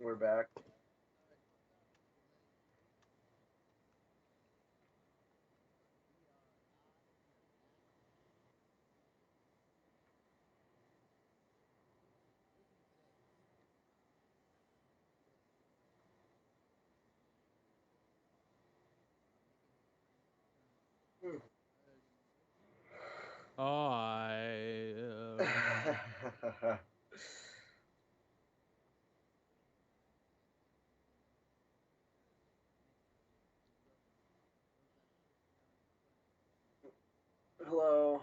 We're back. Hello.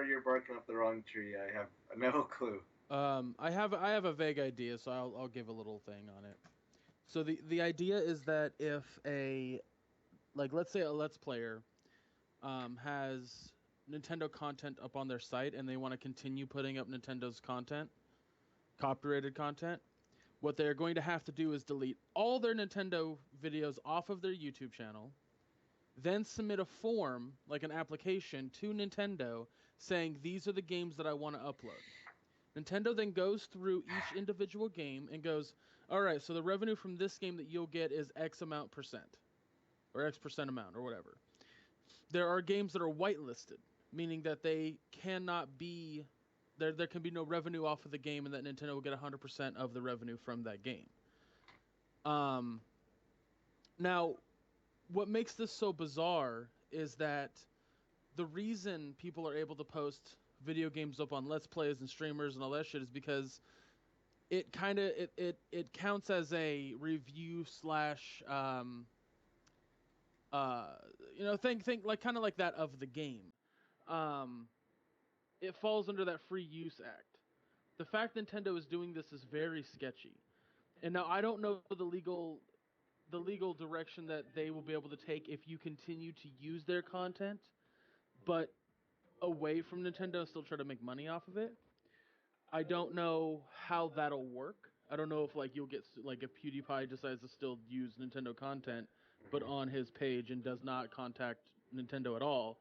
You're barking up the wrong tree. I have no clue. I have a vague idea, so I'll give a little thing on it. So the idea is that if a like let's say a Let's Player has Nintendo content up on their site and they want to continue putting up Nintendo's content, copyrighted content, what they're going to have to do is delete all their Nintendo videos off of their YouTube channel, then submit a form, like an application, to Nintendo saying these are the games that I want to upload. Nintendo then goes through each individual game and goes, all right, so the revenue from this game that you'll get is X amount percent, or X percent amount, or whatever. There are games that are whitelisted, meaning that they cannot be there can be no revenue off of the game, and that Nintendo will get 100% of the revenue from that game. Um, Now, what makes this so bizarre is that the reason people are able to post video games up on Let's Plays and streamers and all that shit is because it counts as a review slash think like kind of like that of the game. Um, it falls under that free use act. The fact Nintendo is doing this is very sketchy. And now I don't know the legal direction that they will be able to take if you continue to use their content, but away from Nintendo, still try to make money off of it. I don't know how that'll work. I don't know if like you'll get like if PewDiePie decides to still use Nintendo content, but on his page and does not contact Nintendo at all.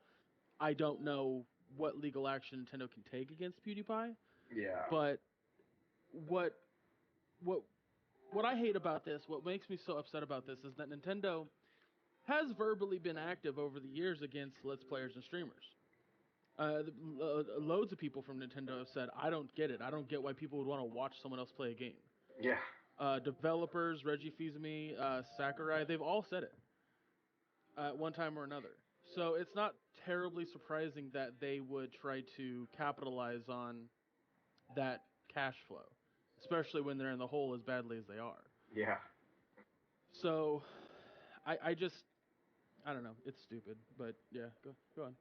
I don't know what legal action Nintendo can take against PewDiePie. Yeah. But what what what I hate about this, what makes me so upset about this, is that Nintendo has verbally been active over the years against Let's Players and streamers. Loads of people from Nintendo have said, "I don't get it. I don't get why people would want to watch someone else play a game." Yeah. Developers, Reggie Fils-Aimé, Sakurai, they've all said it at one time or another. So it's not terribly surprising that they would try to capitalize on that cash flow, especially when they're in the hole as badly as they are. Yeah. So I just I don't know. It's stupid, but yeah, go on.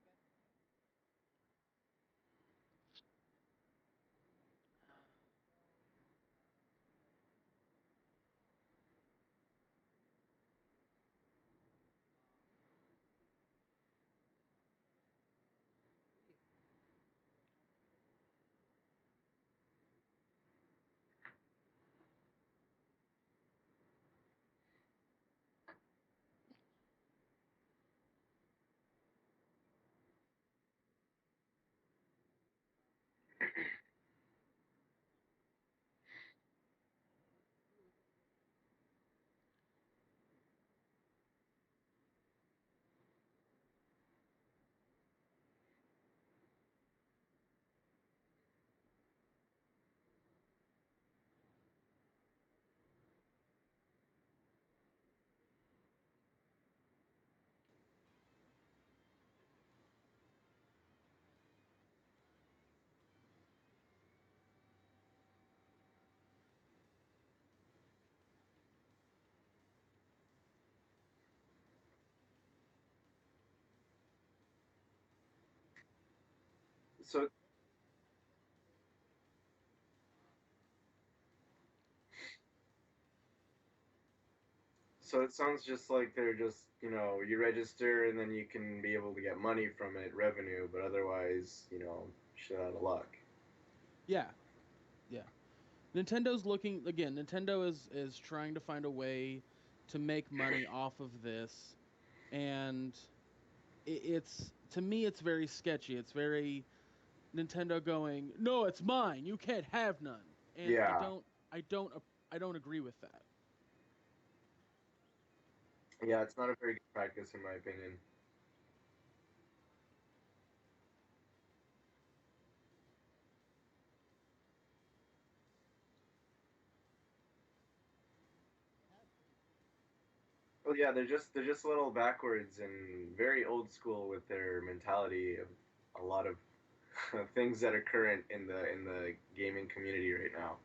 so so it sounds just like they're just, you register and then you can be able to get money from it, revenue, but otherwise, shit out of luck. Yeah, yeah. Nintendo's looking again. Nintendo is trying to find a way to make money off of this, and it's to me it's very sketchy. It's very Nintendo going, "No, it's mine. You can't have none." And Yeah. I don't agree with that. Yeah, it's not a very good practice in my opinion. Well, yeah, they're just a little backwards and very old school with their mentality of a lot of things that are current in the gaming community right now.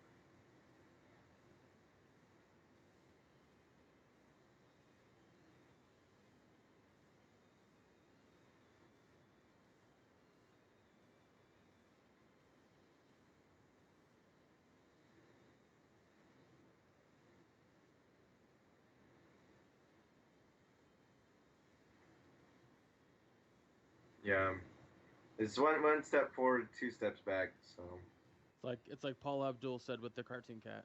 Yeah, it's one step forward, two steps back. So. It's like Paul Abdul said with the cartoon cat.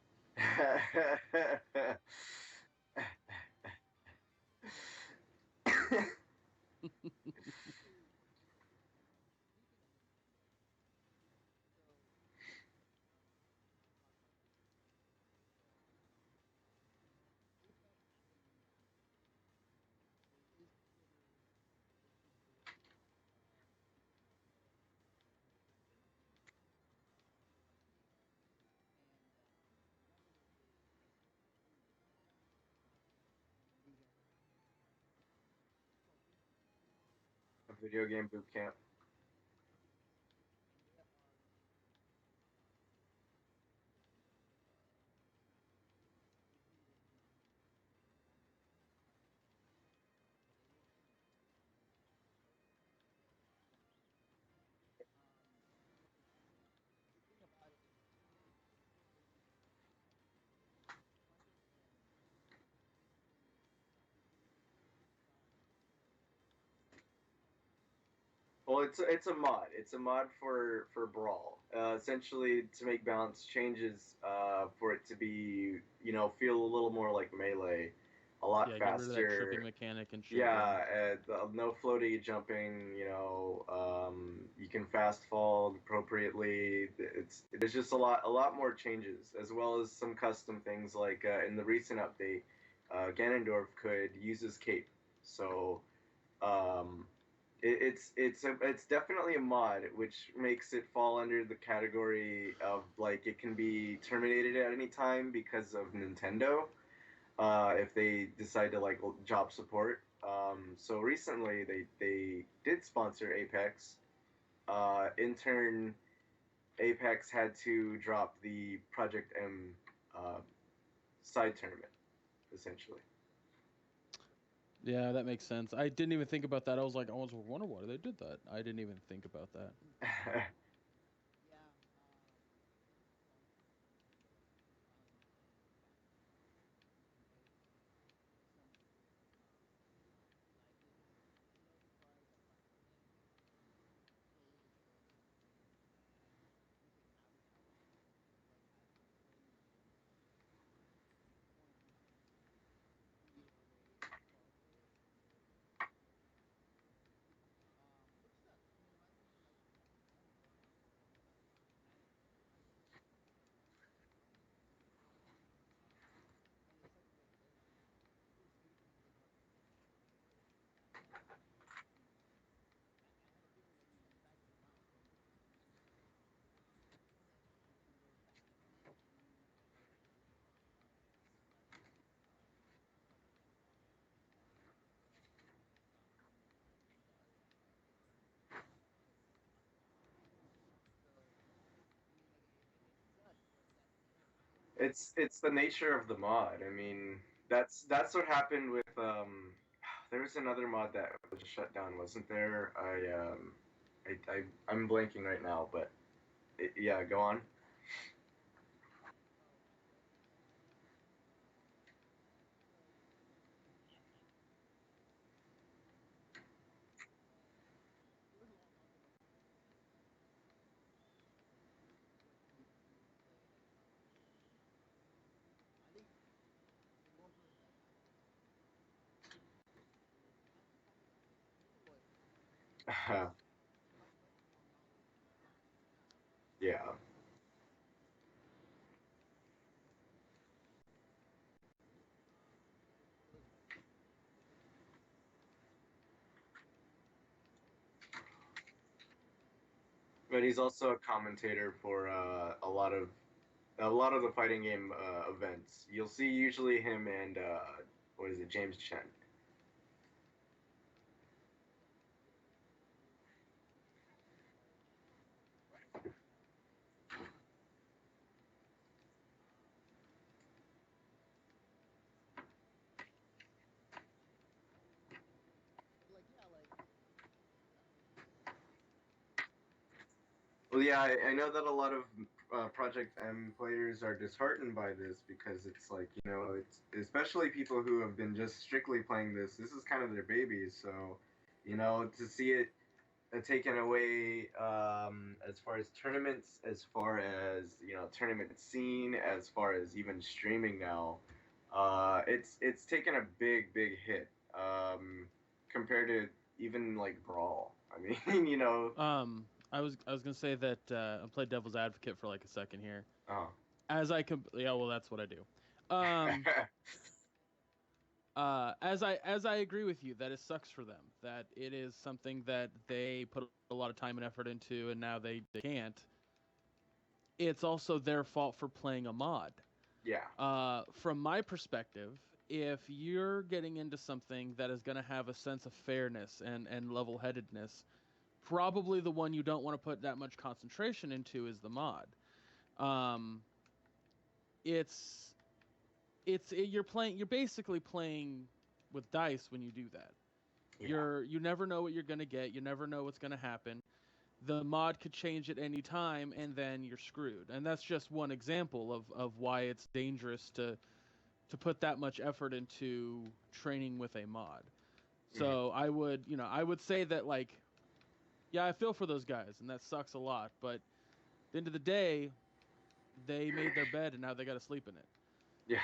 A video game boot camp. Well, it's a mod. It's a mod for Brawl. Essentially, to make balance changes, for it to be, feel a little more like Melee, a lot Yeah, get rid of that tripping faster. mechanic and shit. Yeah. Yeah, no floaty jumping. You can fast fall appropriately. There's just a lot more changes, as well as some custom things like, in the recent update, Ganondorf could use his cape. So, um, it's definitely a mod, which makes it fall under the category of, like, it can be terminated at any time because of Nintendo, if they decide to, like, job support. So recently they did sponsor Apex. In turn, Apex had to drop the Project M, uh, side tournament, essentially. Yeah, that makes sense. I didn't even think about that. I was like, I was wonder why they did that. I didn't even think about that. It's the nature of the mod. I mean, that's what happened with. There was another mod that was shut down, wasn't there? I I'm blanking right now, but yeah, go on. Yeah, but he's also a commentator for a lot of the fighting game events. You'll see usually him and what is it, James Chen. Well, yeah, I know that a lot of Project M players are disheartened by this because it's like, it's especially people who have been just strictly playing this. This is kind of their baby, so to see it taken away as far as tournaments, as far as tournament scene, as far as even streaming now, it's taken a big hit compared to even like Brawl. I mean, I was gonna say that I played devil's advocate for like a second here. oh. Yeah, well, that's what I do. Um, as I agree with you that it sucks for them, that it is something that they put a lot of time and effort into, and now they can't. It's also their fault for playing a mod. Yeah. From my perspective, if you're getting into something that is going to have a sense of fairness and level headedness, probably the one you don't want to put that much concentration into is the mod. Um, it's you're basically playing with dice when you do that. Yeah. You never know what you're going to get. You never know what's going to happen. The mod could change at any time, and then you're screwed. And that's just one example of why it's dangerous to put that much effort into training with a mod. Mhm. So I would say that, like, yeah, I feel for those guys, and that sucks a lot. But at the end of the day, they made their bed, and now they got to sleep in it. Yeah.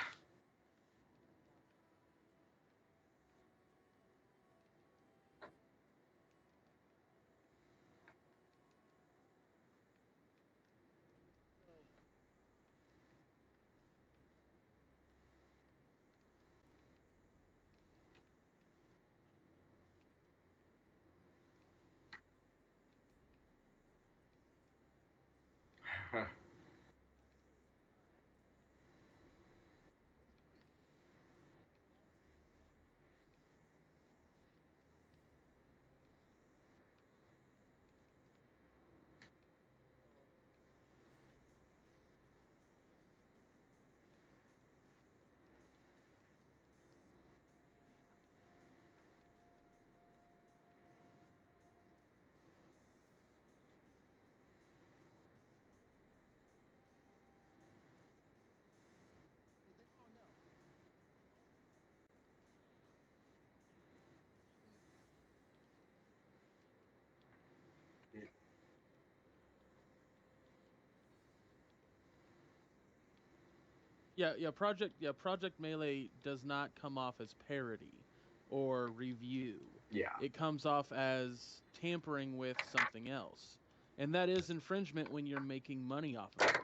Project Melee does not come off as parody or review. Yeah. It comes off as tampering with something else. And that is infringement when you're making money off of it.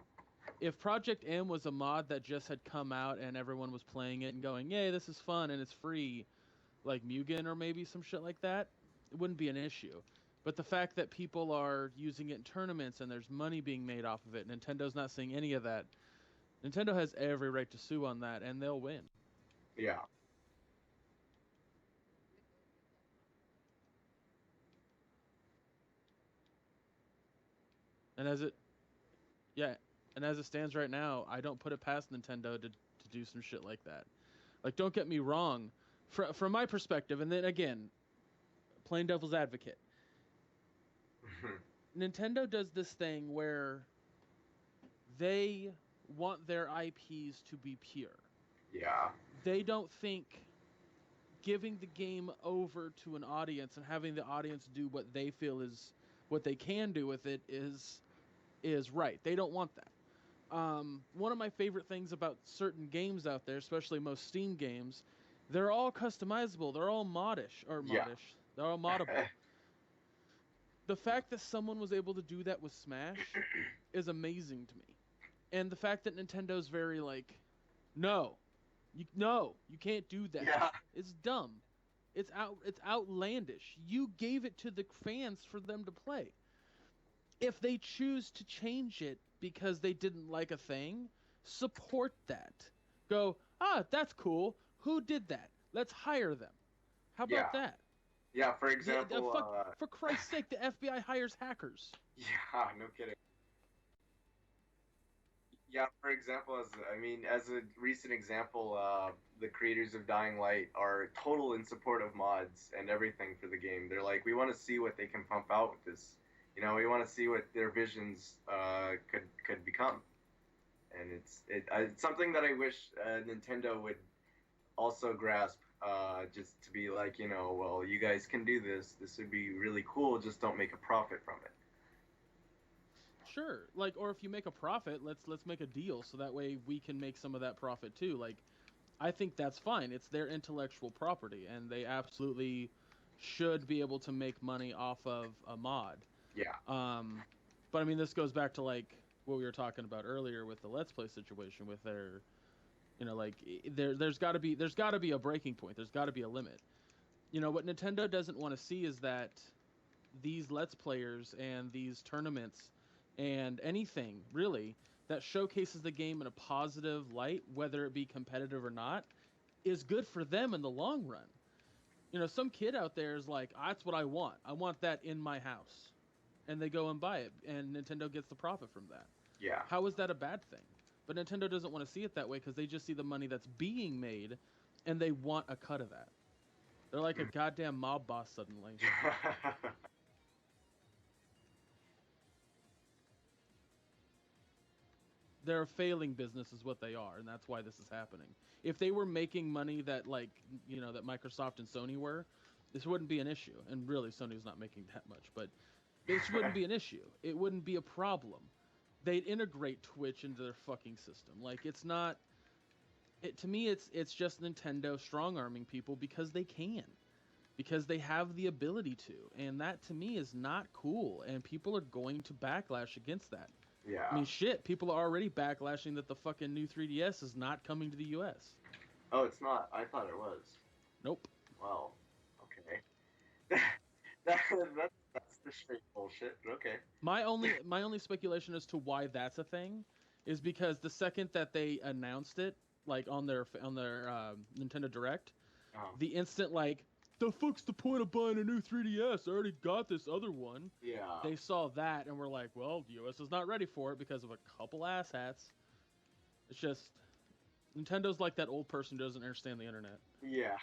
If Project M was a mod that just had come out and everyone was playing it and going, "Yay, this is fun and it's free," like Mugen or maybe some shit like that, it wouldn't be an issue. But the fact that people are using it in tournaments and there's money being made off of it, Nintendo's not seeing any of that. Nintendo has every right to sue on that, and they'll win. Yeah. And as it, yeah, and as it stands right now, I don't put it past Nintendo to do some shit like that. Like, don't get me wrong, from my perspective, and then again, plain devil's advocate. Nintendo does this thing where they want their IPs to be pure. Yeah. They don't think giving the game over to an audience and having the audience do what they feel is what they can do with it is right. They don't want that. One of my favorite things about certain games out there, especially most Steam games, they're all customizable. They're all Yeah. They're all moddable. The fact that someone was able to do that with Smash is amazing to me. And the fact that Nintendo's very like, no, you can't do that. Yeah. It's dumb. It's outlandish. You gave it to the fans for them to play. If they choose to change it because they didn't like a thing, support that. Go, that's cool. Who did that? Let's hire them. How Yeah. about that? Yeah, for Yeah, example, for Christ's sake, the FBI hires hackers. yeah, no kidding. Yeah, for example, as a recent example, the creators of Dying Light are total in support of mods and everything for the game. They're like, we want to see what they can pump out with this. We want to see what their visions could become, and it's something that I wish Nintendo would also grasp. Just to be like, well, you guys can do this. This would be really cool. Just don't make a profit from it. Sure. Like, or if you make a profit, let's make a deal so that way we can make some of that profit too. Like, I think that's fine. It's their intellectual property, and they absolutely should be able to make money off of a mod. Yeah. But I mean, this goes back to like what we were talking about earlier with the Let's Play situation with their, like there's got to be a breaking point. There's got to be a limit. What Nintendo doesn't want to see is that these Let's Players and these tournaments and anything really that showcases the game in a positive light, whether it be competitive or not, is good for them in the long run. Some kid out there is like, that's what I want. I want that in my house. And they go and buy it, and Nintendo gets the profit from that. Yeah. How is that a bad thing? But Nintendo doesn't want to see it that way because they just see the money that's being made, and they want a cut of that. They're like a goddamn mob boss suddenly. They're a failing business is what they are, and that's why this is happening. If they were making money that that Microsoft and Sony were, this wouldn't be an issue. And really, Sony's not making that much, but this wouldn't be an issue. It wouldn't be a problem. They'd integrate Twitch into their fucking system. Like, it's not. To me, it's just Nintendo strong arming people because they can, because they have the ability to, and that to me is not cool. And people are going to backlash against that. Yeah. I mean, shit, people are already backlashing that the fucking new 3DS is not coming to the US. Oh, it's not. I thought it was. Nope. Wow. Okay. That's the straight bullshit. But okay. My only speculation as to why that's a thing is because the second that they announced it, like on their Nintendo Direct, the instant like, the fuck's the point of buying a new 3DS? I already got this other one. Yeah. They saw that and were like, well, the US is not ready for it because of a couple asshats. It's just Nintendo's like that old person who doesn't understand the internet. Yeah.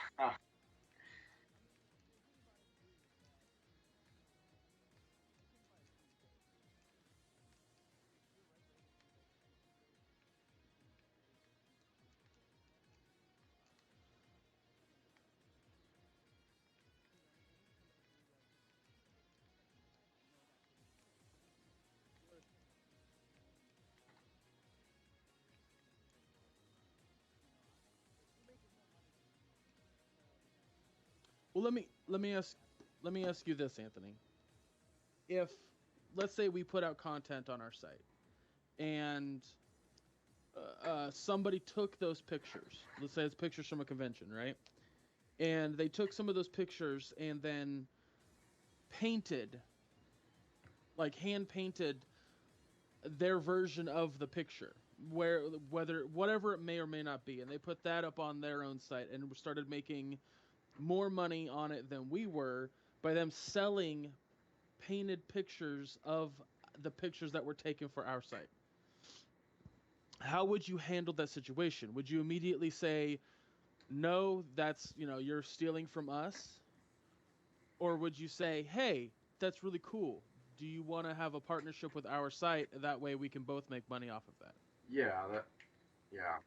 Well, let me ask you this, Anthony. If let's say we put out content on our site and somebody took those pictures. Let's say it's pictures from a convention, right? And they took some of those pictures and then painted, like hand painted, their version of the picture, whatever it may or may not be, and they put that up on their own site and started making more money on it than we were by them selling painted pictures of the pictures that were taken for our site. How would you handle that situation? Would you immediately say, no, that's, you're stealing from us? Or would you say, hey, that's really cool. Do you want to have a partnership with our site? That way we can both make money off of that. Yeah, that yeah.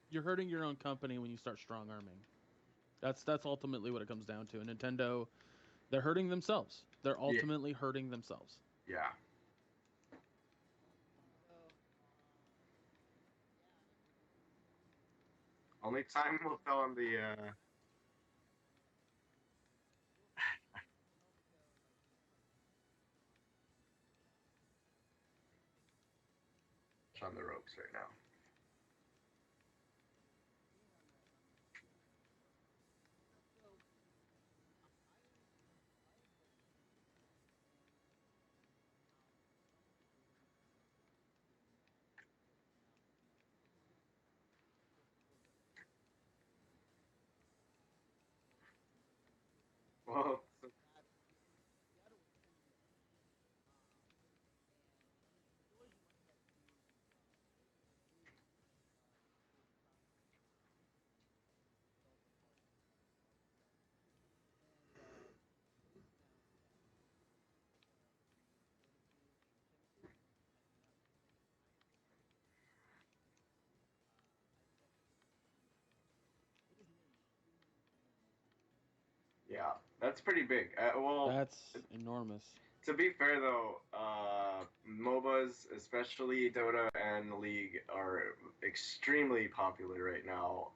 You're hurting your own company when you start strong arming. That's ultimately what it comes down to. And Nintendo, they're hurting themselves. They're Yeah, ultimately hurting themselves. yeah. Only time will tell on the on the ropes right now. Well, yeah, that's pretty big. Well, That's enormous. to be fair though, MOBAs, especially Dota and League, are extremely popular right now.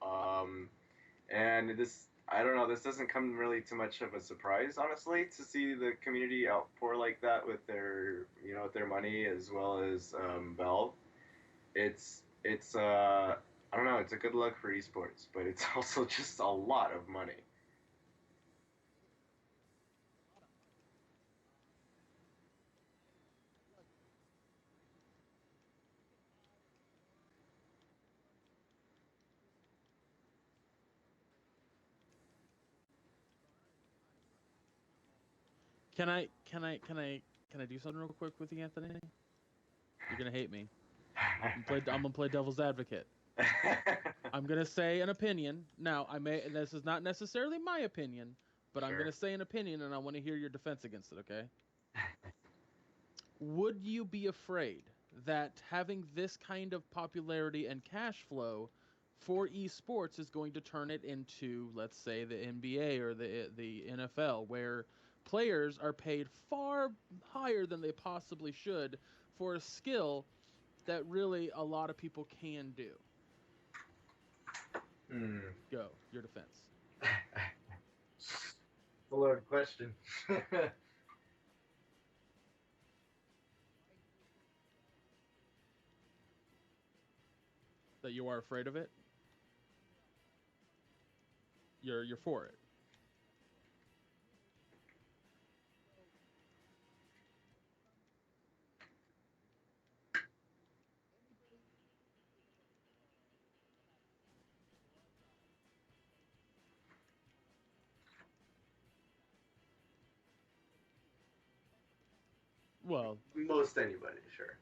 And this, I don't know, this doesn't come really too much of a surprise, honestly, to see the community outpour like that with their, with their money as well as Valve. It's I don't know, it's a good look for esports, but it's also just a lot of money. Can I do something real quick with you, Anthony? You're gonna hate me. I'm gonna play devil's advocate. I'm gonna say an opinion. Now, I may. This is not necessarily my opinion, but I'm Sure. gonna say an opinion, and I want to hear your defense against it. Okay? Would you be afraid that having this kind of popularity and cash flow for esports is going to turn it into, let's say, the NBA or the NFL, where players are paid far higher than they possibly should for a skill that really a lot of people can do? Hmm. Go, your defense. It's a loaded question. That you are afraid of it. You're for it. Well, Most anybody, sure.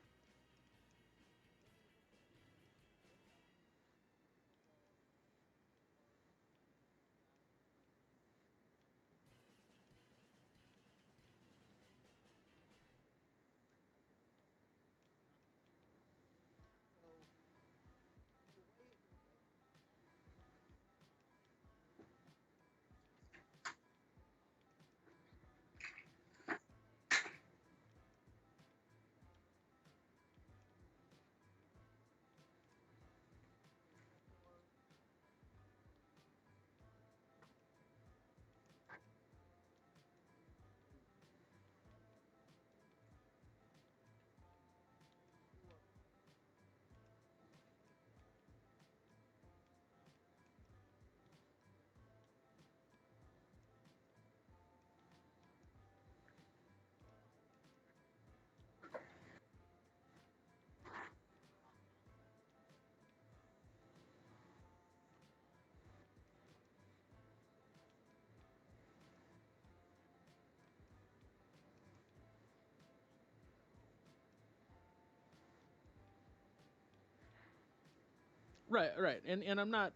right, and I'm not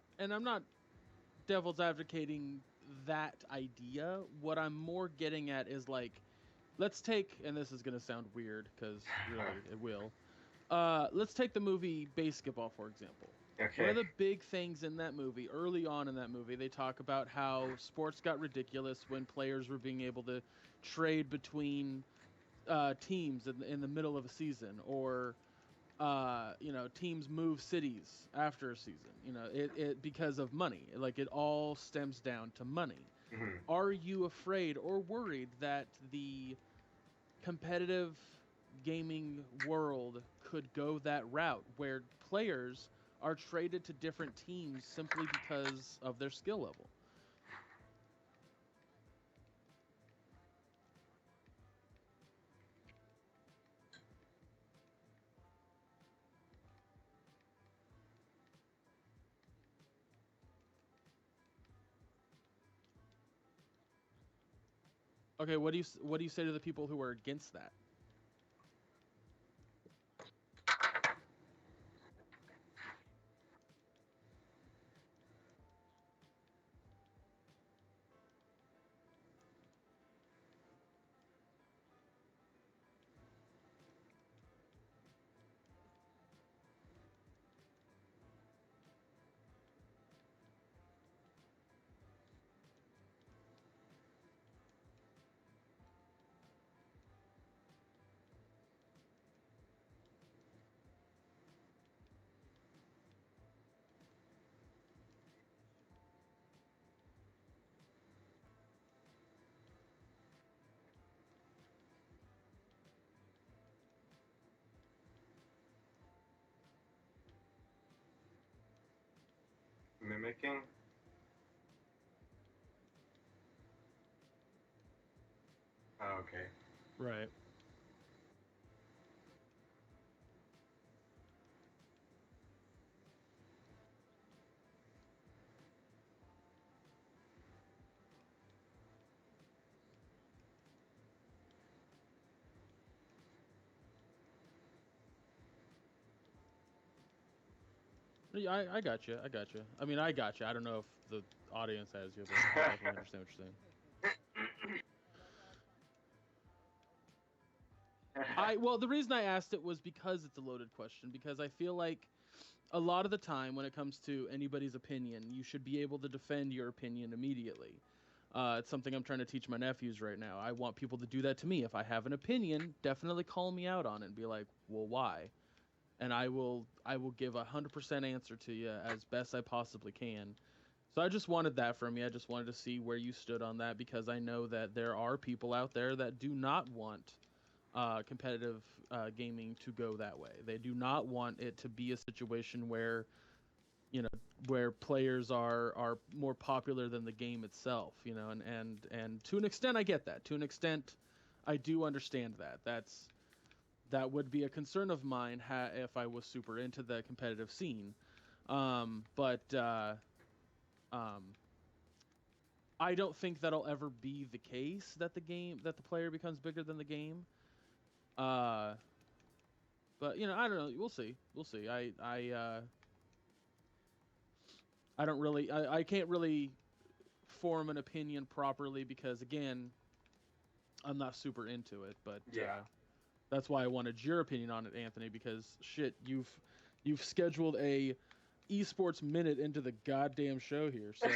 devil's advocating that idea. What I'm more getting at is like, let's take, and this is gonna sound weird because really it will. Let's take the movie Basketball for example. One of Okay. the big things in that movie, early on in that movie, they talk about how sports got ridiculous when players were being able to trade between teams in the middle of a season, or teams move cities after a season. It because of money. Like it all stems down to money. Hmm. Are you afraid or worried that the competitive gaming world could go that route where players are traded to different teams simply because of their skill level? Okay, what do you say to the people who are against that? Mimicking. Oh, okay. Right. Yeah, I got you. I got you. I mean, I got you. I don't know if the audience has you, but I definitely understand what you're saying. Well, the reason I asked it was because it's a loaded question. Because I feel like a lot of the time, when it comes to anybody's opinion, you should be able to defend your opinion immediately. It's something I'm trying to teach my nephews right now. I want people to do that to me. If I have an opinion, definitely call me out on it and be like, "Well, why?" And I will give 100% answer to you as best I possibly can. So I just wanted that from you. I just wanted to see where you stood on that because I know that there are people out there that do not want competitive gaming to go that way. They do not want it to be a situation where you know where players are more popular than the game itself. And to an extent, I get that. To an extent, I do understand that. That would be a concern of mine if I was super into the competitive scene. But um, I don't think that'll ever be the case that the player becomes bigger than the game. Uh, but I don't know. We'll see. We'll see. I don't really. I can't really form an opinion properly because again, I'm not super into it. But Yeah. that's why I wanted your opinion on it, Anthony. Because shit, you've scheduled a esports minute into the goddamn show here, so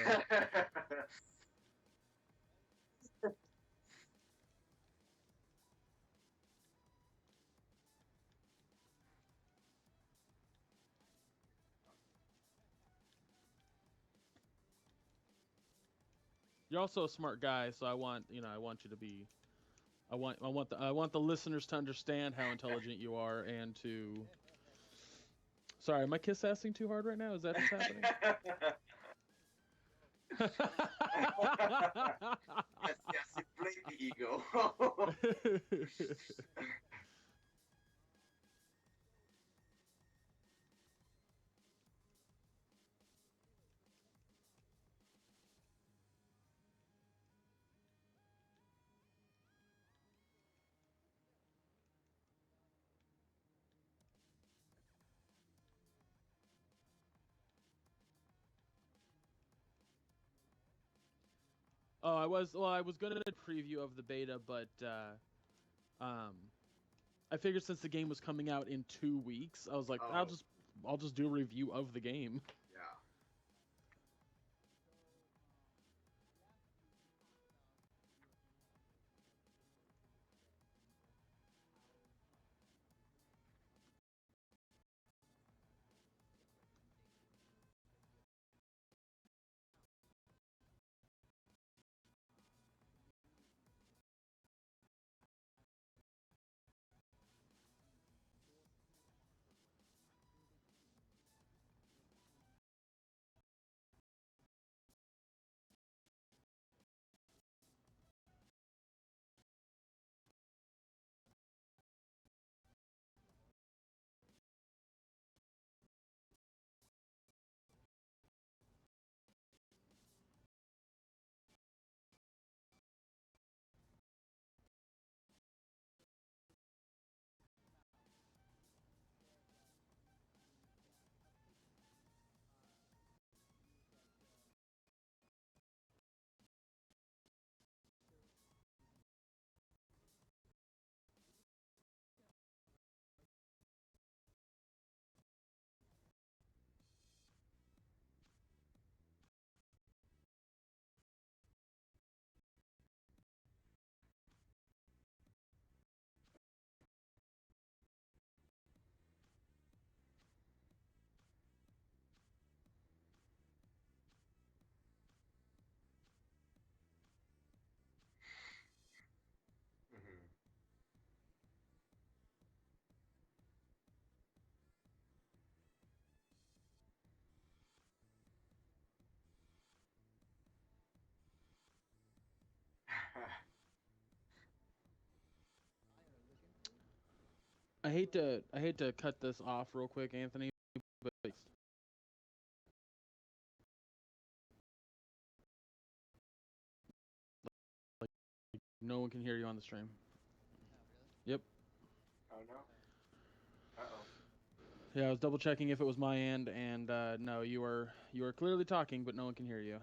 you're also a smart guy. So I want you to be. I want the listeners to understand how intelligent you are and to. Sorry, am I kiss assing too hard right now? Is that what's happening? Yes, yes, inflate the ego. Oh, I was gonna preview of the beta, but um, I figured since the game was coming out in 2 weeks, I was like, Oh, I'll just do a review of the game. yeah. Hmm. I hate to cut this off real quick, Anthony, but like no one can hear you on the stream. Yep. Oh no. Uh-oh. Yeah, I was double checking if it was my end, and no, you are clearly talking, but no one can hear you.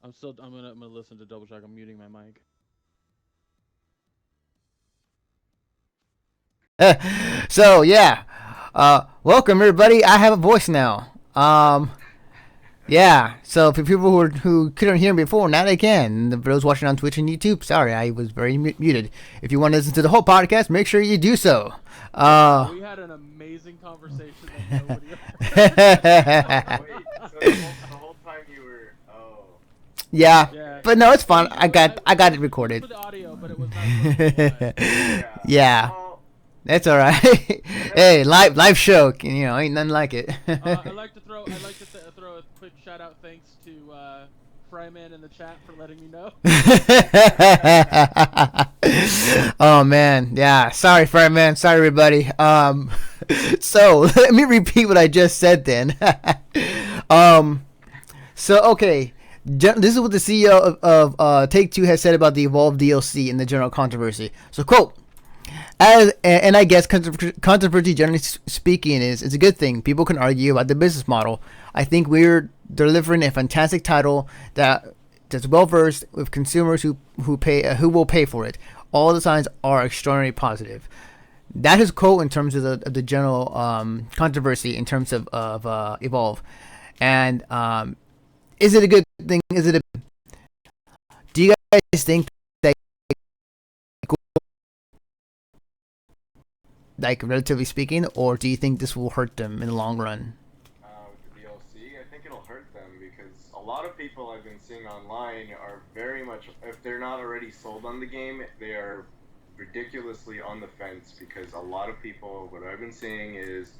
I'm gonna listen to double check. I'm muting my mic. So yeah, welcome everybody. I have a voice now. Yeah. So for people who couldn't hear me before, now they can. For those watching on Twitch and YouTube, sorry, I was very muted. If you want to listen to the whole podcast, make sure you do so. We had an amazing conversation that nobody Wait, so the whole time you were, oh. Yeah, Yeah. but no, it's fun. We- I got it it was recorded. for the audio, but it was not for the Yeah. Yeah, Well, that's all right. Hey, live show. You know, ain't nothing like it. I'd like to throw a quick shout out thanks to Fryman in the chat for letting me know. Oh man, yeah. Sorry, Fireman. Sorry, everybody. So let me repeat what I just said. Then, um, so okay, this is what the CEO of Take Two has said about the Evolve DLC and the general controversy. So, quote. And I guess controversy, generally speaking, is a good thing. People can argue about the business model. I think we're delivering a fantastic title that's well versed with consumers who will pay for it. All the signs are extraordinarily positive. That is quote in terms of the general controversy in terms of Evolve. And is it a good thing? Do you guys think that, like relatively speaking, or do you think this will hurt them in the long run? with the DLC, I think it'll hurt them because a lot of people I've been seeing online are very much, if they're not already sold on the game, they are ridiculously on the fence because a lot of people, what I've been seeing is,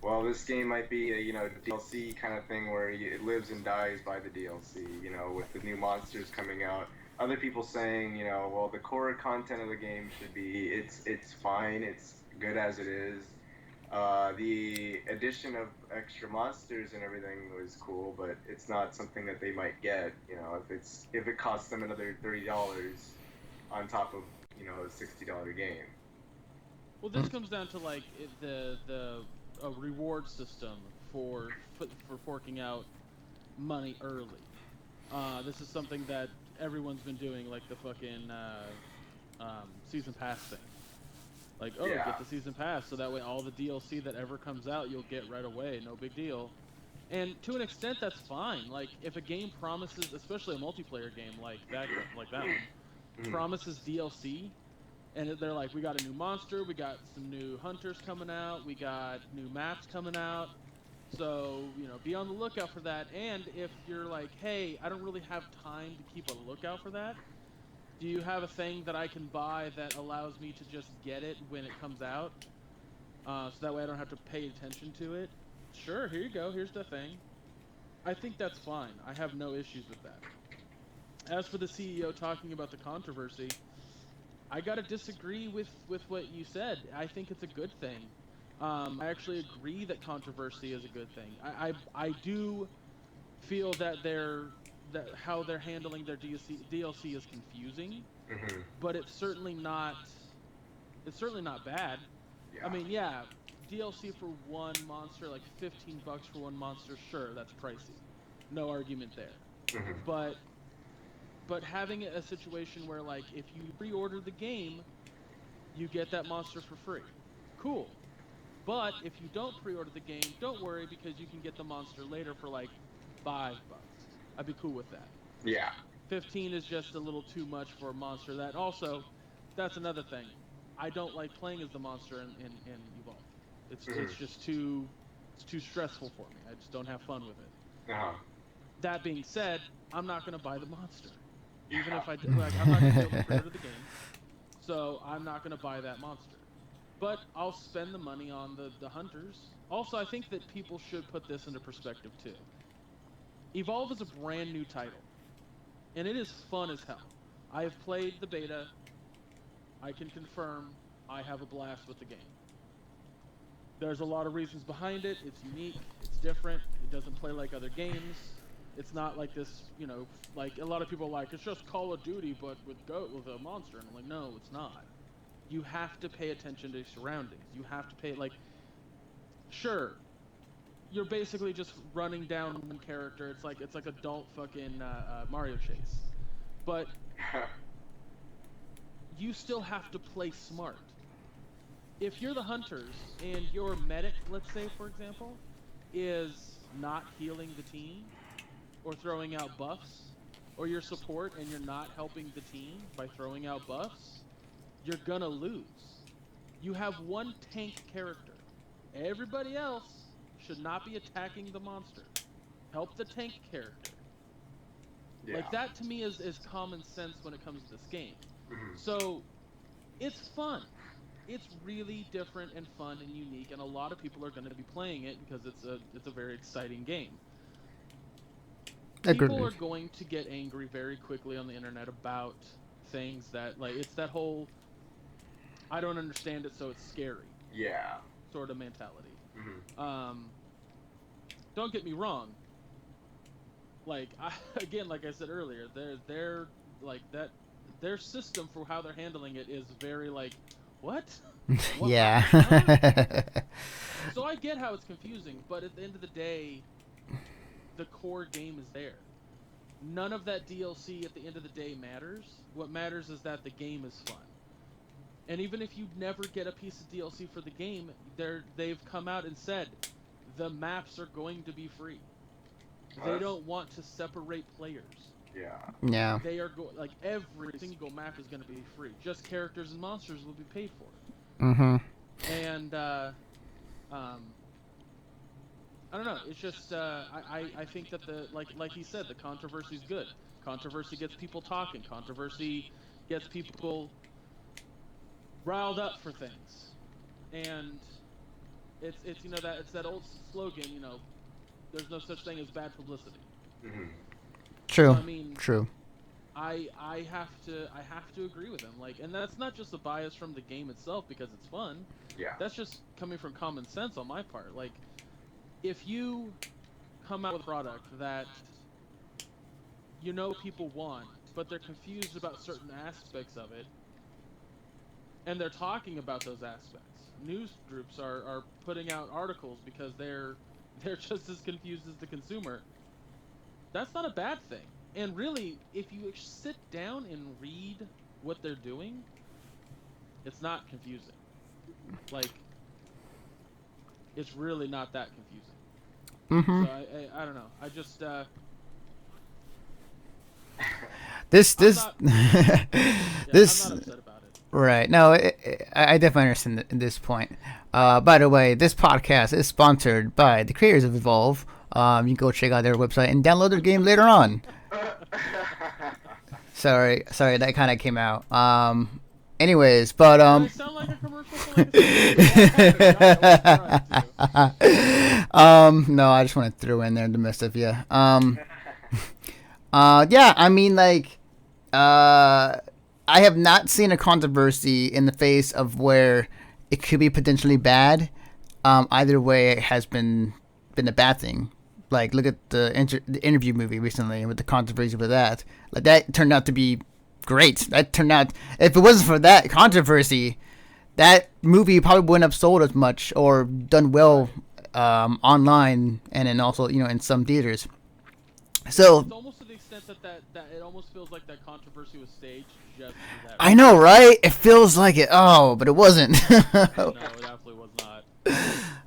well, this game might be a, DLC kind of thing where it lives and dies by the DLC, with the new monsters coming out. Other people saying, well, the core content of the game should be, it's fine, it's good as it is. The addition of extra monsters and everything was cool, but it's not something that they might get. If it costs them another $30 on top of a $60 game. Well, this comes down to like the a reward system for forking out money early. This is something that everyone's been doing, like the fucking season pass thing. Like, oh, Yeah. get the season pass, so that way all the DLC that ever comes out, you'll get right away. No big deal. And to an extent, that's fine. Like, if a game promises, especially a multiplayer game like that one, Mhm. promises DLC, and they're like, we got a new monster, we got some new hunters coming out, we got new maps coming out. So, be on the lookout for that. And if you're like, hey, I don't really have time to keep a lookout for that, do you have a thing that I can buy that allows me to just get it when it comes out? So that way I don't have to pay attention to it? Sure, here you go. Here's the thing. I think that's fine. I have no issues with that. As for the CEO talking about the controversy, I gotta disagree with what you said. I think it's a good thing. I actually agree that controversy is a good thing. I do feel that that how they're handling their DLC is confusing, Mhm. but it's certainly not bad. I Yeah. mean, yeah, DLC for one monster, like $15 for one monster, sure, that's pricey. No argument there. Mhm. But having a situation where like if you pre-order the game, you get that monster for free. Cool. But if you don't pre-order the game, don't worry because you can get the monster later for like $5. I'd be cool with that. Yeah. 15 is just a little too much for a monster that also that's another thing. I don't like playing as the monster in Evolve. Mhm. It's just it's too stressful for me. I just don't have fun with it. Uh-huh. That being said, I'm not going to buy the monster. Even Yeah. if like I'm not going to be able to pre-order the game. So I'm not going to buy that monster. But I'll spend the money on the hunters. Also, I think that people should put this into perspective too. Evolve is a brand new title, and it is fun as hell. I have played the beta. I can confirm I have a blast with the game. There's a lot of reasons behind it. It's unique, it's different, it doesn't play like other games. It's not like this, like a lot of people are like, it's just Call of Duty, but with a monster. And I'm like, no, it's not. You have to pay attention to your surroundings. You have to pay, like, sure, you're basically just running down one character. It's like adult fucking Mario Chase. But you still have to play smart. If you're the hunters and your medic, let's say for example, is not healing the team or throwing out buffs, or your support and you're not helping the team by throwing out buffs, you're gonna lose. You have one tank character. Everybody else should not be attacking the monster. Help the tank character. Yeah. Like that to me is common sense when it comes to this game. Mhm. So it's fun. It's really different and fun and unique, and a lot of people are going to be playing it because it's a very exciting game. People Agreed. are going to get angry very quickly on the internet about things that like it's that whole I don't understand it so it's scary Yeah. sort of mentality. Mhm. Um don't get me wrong. Like again, like I said earlier, they're like that their system for how they're handling it is very like what? What? Yeah. Huh? So I get how it's confusing, but at the end of the day, the core game is there. None of that DLC at the end of the day matters. What matters is that the game is fun. And even if you never get a piece of DLC for the game, they've come out and said the maps are going to be free. They That's- don't want to separate players. Yeah. Yeah. They are like every single map is going to be free. Just characters and monsters will be paid for. Mhm. And um I don't know. It's just I think that the like he said, the controversy is good. Controversy gets people talking. Controversy gets people riled up for things. And it's that it's that old slogan, there's no such thing as bad publicity. Mhm. So True. I mean, True. I have to agree with him. Like, and that's not just a bias from the game itself because it's fun. Yeah. That's just coming from common sense on my part. Like, if you come out with a product that people want, but they're confused about certain aspects of it, and they're talking about those aspects. News groups are putting out articles because they're just as confused as the consumer. That's not a bad thing. And really, if you sit down and read what they're doing, it's not confusing. Like, it's really not that confusing. Mm-hmm. So I don't know. I just This I'm not, yeah, this I'm not upset about it. right. No, I definitely understand this point. By the way, this podcast is sponsored by the creators of Evolve. You can go check out their website and download their game later on. Sorry, that kind of came out. Anyways, but I sound like a commercial for like a no, I just want to throw in there the midst of you. Yeah, I mean, like, I have not seen a controversy in the face of where it could be potentially bad. Either way, it has been a bad thing. Like, look at the interview movie recently with the controversy with that. Like, that turned out to be great. That turned out, if it wasn't for that controversy, that movie probably wouldn't have sold as much or done well online and then also, in some theaters. So it's almost to the extent that it almost feels like that controversy was staged just for that. I know, right? It feels like it. Oh, but it wasn't. No, it absolutely was not.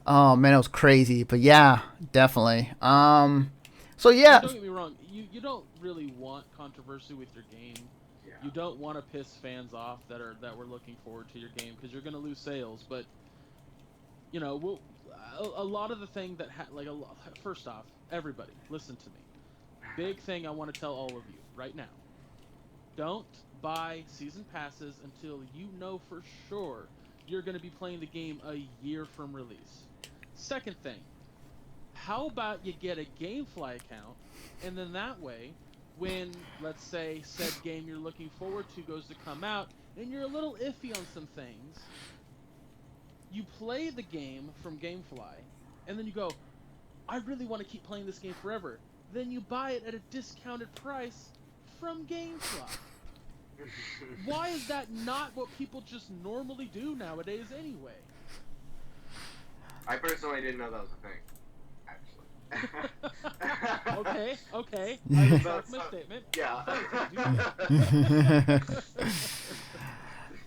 Oh man, it was crazy. But yeah, definitely. So yeah. Don't get me wrong. You don't really want controversy with your game. Yeah. You don't want to piss fans off that were looking forward to your game because you're going to lose sales. But a lot of the thing that first off, everybody listen to me. Big thing I want to tell all of you right now. Don't buy season passes until you know for sure you're going to be playing the game a year from release. Second thing, how about you get a GameFly account, and then that way, when, let's say, said game you're looking forward to goes to come out, and you're a little iffy on some things, you play the game from GameFly, and then you go, I really want to keep playing this game forever. Then you buy it at a discounted price from GameFly. Why is that not what people just normally do nowadays anyway? I personally didn't know that was a thing, actually. Okay. I retract my statement. Yeah.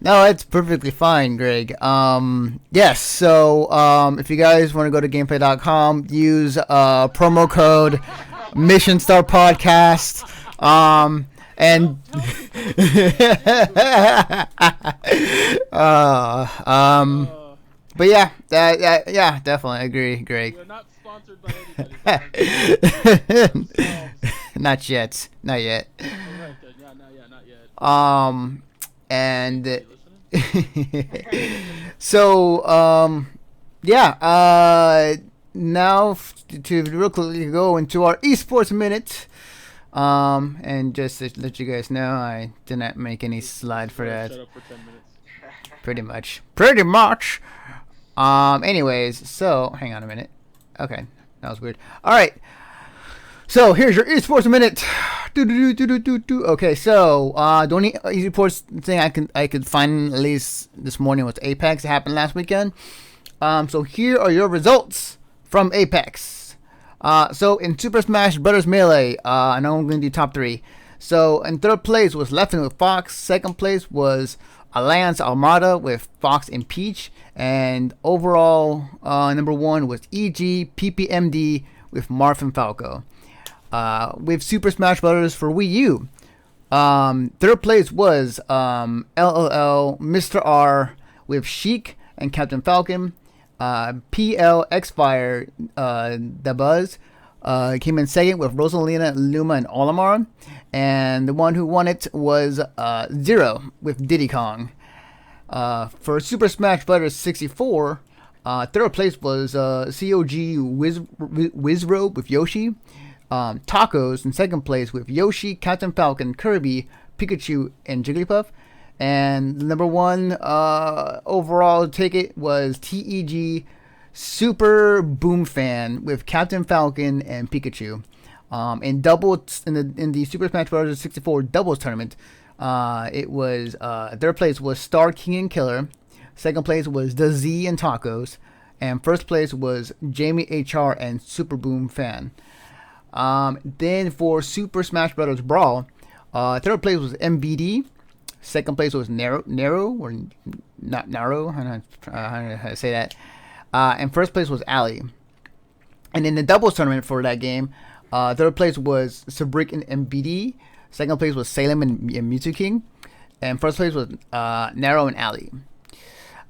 No, it's perfectly fine, Greg. Yes, so if you guys want to go to gameplay.com, use promo code Mission Star Podcast. And but yeah, definitely agree, Greg. We're not sponsored by anybody. Not yet. All right, good. Yeah, not yet. And You so now to real quickly go into our esports minute. And just to let you guys know, I did not make any slide for that. Shut up for 10 minutes. Pretty much. Anyways, so hang on a minute. Okay, that was weird. All right. So here's your esports minute. Okay, so the only esports thing I could find at least this morning was Apex. It happened last weekend. So here are your results from Apex. So in Super Smash Bros. Melee, and I'm going to do top 3. So in third place was Leffen with Fox. Second place was Alliance Armada with Fox and Peach. And overall, number 1 was EG PPMD with Marth and Falco. With Super Smash Bros. For Wii U, third place was LLL Mr. R with Sheik and Captain Falcon. PL Xfire, The Buzz, came in second with Rosalina, Luma, and Olimar. And the one who won it was Zero with Diddy Kong. For Super Smash Bros. 64, third place was COG Wizrobe with Yoshi. Tacos in second place with Yoshi, Captain Falcon, Kirby, Pikachu, and Jigglypuff. And the number one overall ticket was TEG Super Boom Fan with Captain Falcon and Pikachu. In the Super Smash Bros. 64 doubles tournament, it was third place was Star King and Killer, second place was The Z and Tacos, and first place was Jamie HR and Super Boom Fan. Then for Super Smash Bros. Brawl, third place was MBD, second place was Narrow or not Narrow, I don't know how to say that, and first place was Ali. And in the doubles tournament for that game, third place was Sabrik and MBD. Second place was Salem and Mewtwo King. And first place was Narrow and Ali.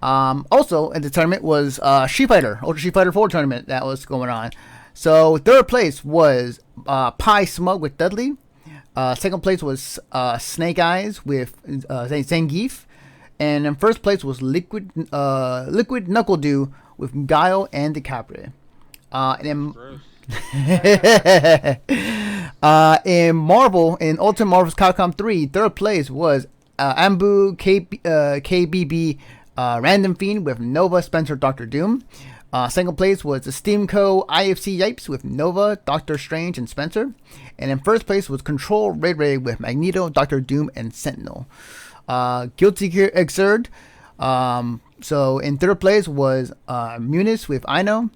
Also, in the tournament was Street Fighter, Ultra Street Fighter 4 tournament that was going on. So, third place was Pie Smug with Dudley. Second place was Snake Eyes with Zangief. And in first place was Liquid Knuckle Dew with Guile and DiCaprio. And in Marvel, in Ultimate Marvel's Capcom 3, third place was Ambu KBB Random Fiend with Nova Spencer Doctor Doom. Second place was the Steamco IFC Yipes with Nova, Doctor Strange, and Spencer. And in first place was Control Ray with Magneto, Doctor Doom, and Sentinel. Guilty Gear Xrd. So in third place was Munis with Ino.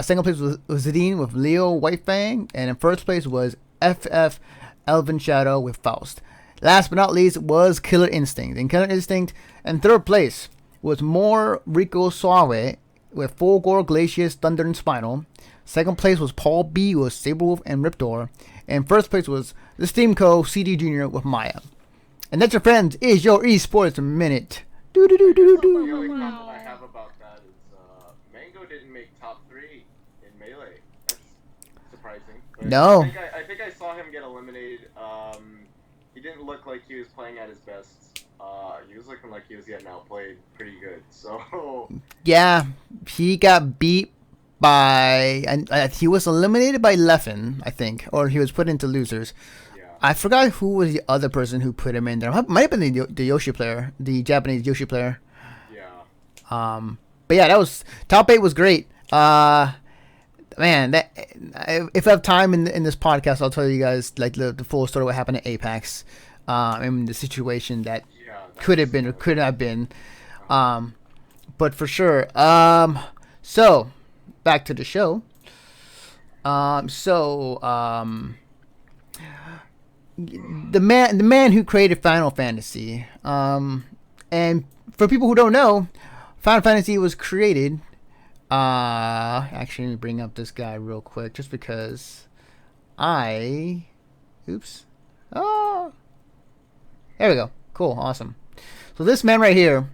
Second place was Zidane with Leo Whitefang, and in first place was FF Elven Shadow with Faust. Last but not least was Killer Instinct. And Killer Instinct in third place was More Rico Suave with Fulgor, Glacius, Thunder, and Spinal. Second place was Paul B with Saberwolf and Riptor. And first place was the Steamco CD Jr. with Maya. And that's, your friends, is your esports minute. The only comment I have about that is Mango didn't make top 3 in Melee. That's surprising. But No. I think I saw him get eliminated. He didn't look like he was playing at his best. He was looking like he was getting outplayed pretty good. So yeah, he got beat by, he was eliminated by Leffen, I think, or he was put into losers. yeah. I forgot who was the other person who put him in there. Might have been the Yoshi player, the Japanese Yoshi player. Yeah. But yeah, that was top 8 was great. Man, that if I have time in this podcast, I'll tell you guys like the full story of what happened at Apex, and the situation that could have been or could not have been, but for sure. So back to the show. The man who created Final Fantasy, and for people who don't know, Final Fantasy was created. Actually, let me bring up this guy real quick, just because oops. Oh, there we go. Cool, awesome. So this man right here,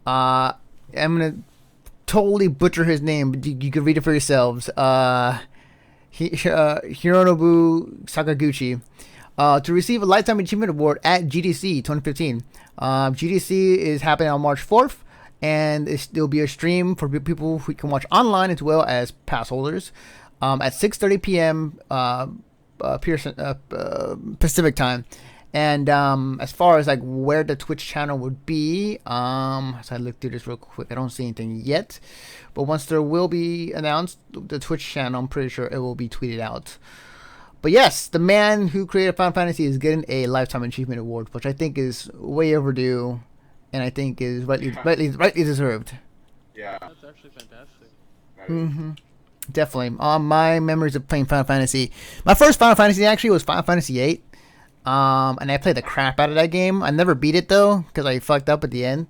I'm gonna totally butcher his name, but you can read it for yourselves. Hironobu Sakaguchi, to receive a Lifetime Achievement Award at GDC 2015. GDC is happening on March 4th. And there'll be a stream for people who can watch online as well as pass holders at 6:30 p.m. Pacific time. And as far as like where the Twitch channel would be, so I looked through this real quick. I don't see anything yet, but once there will be announced the Twitch channel, I'm pretty sure it will be tweeted out. But yes, the man who created Final Fantasy is getting a Lifetime Achievement Award, which I think is way overdue. And I think is rightly deserved. Yeah. That's actually fantastic. Mm-hmm. Definitely. My memories of playing Final Fantasy. My first Final Fantasy actually was Final Fantasy VIII. And I played the crap out of that game. I never beat it though, because I fucked up at the end.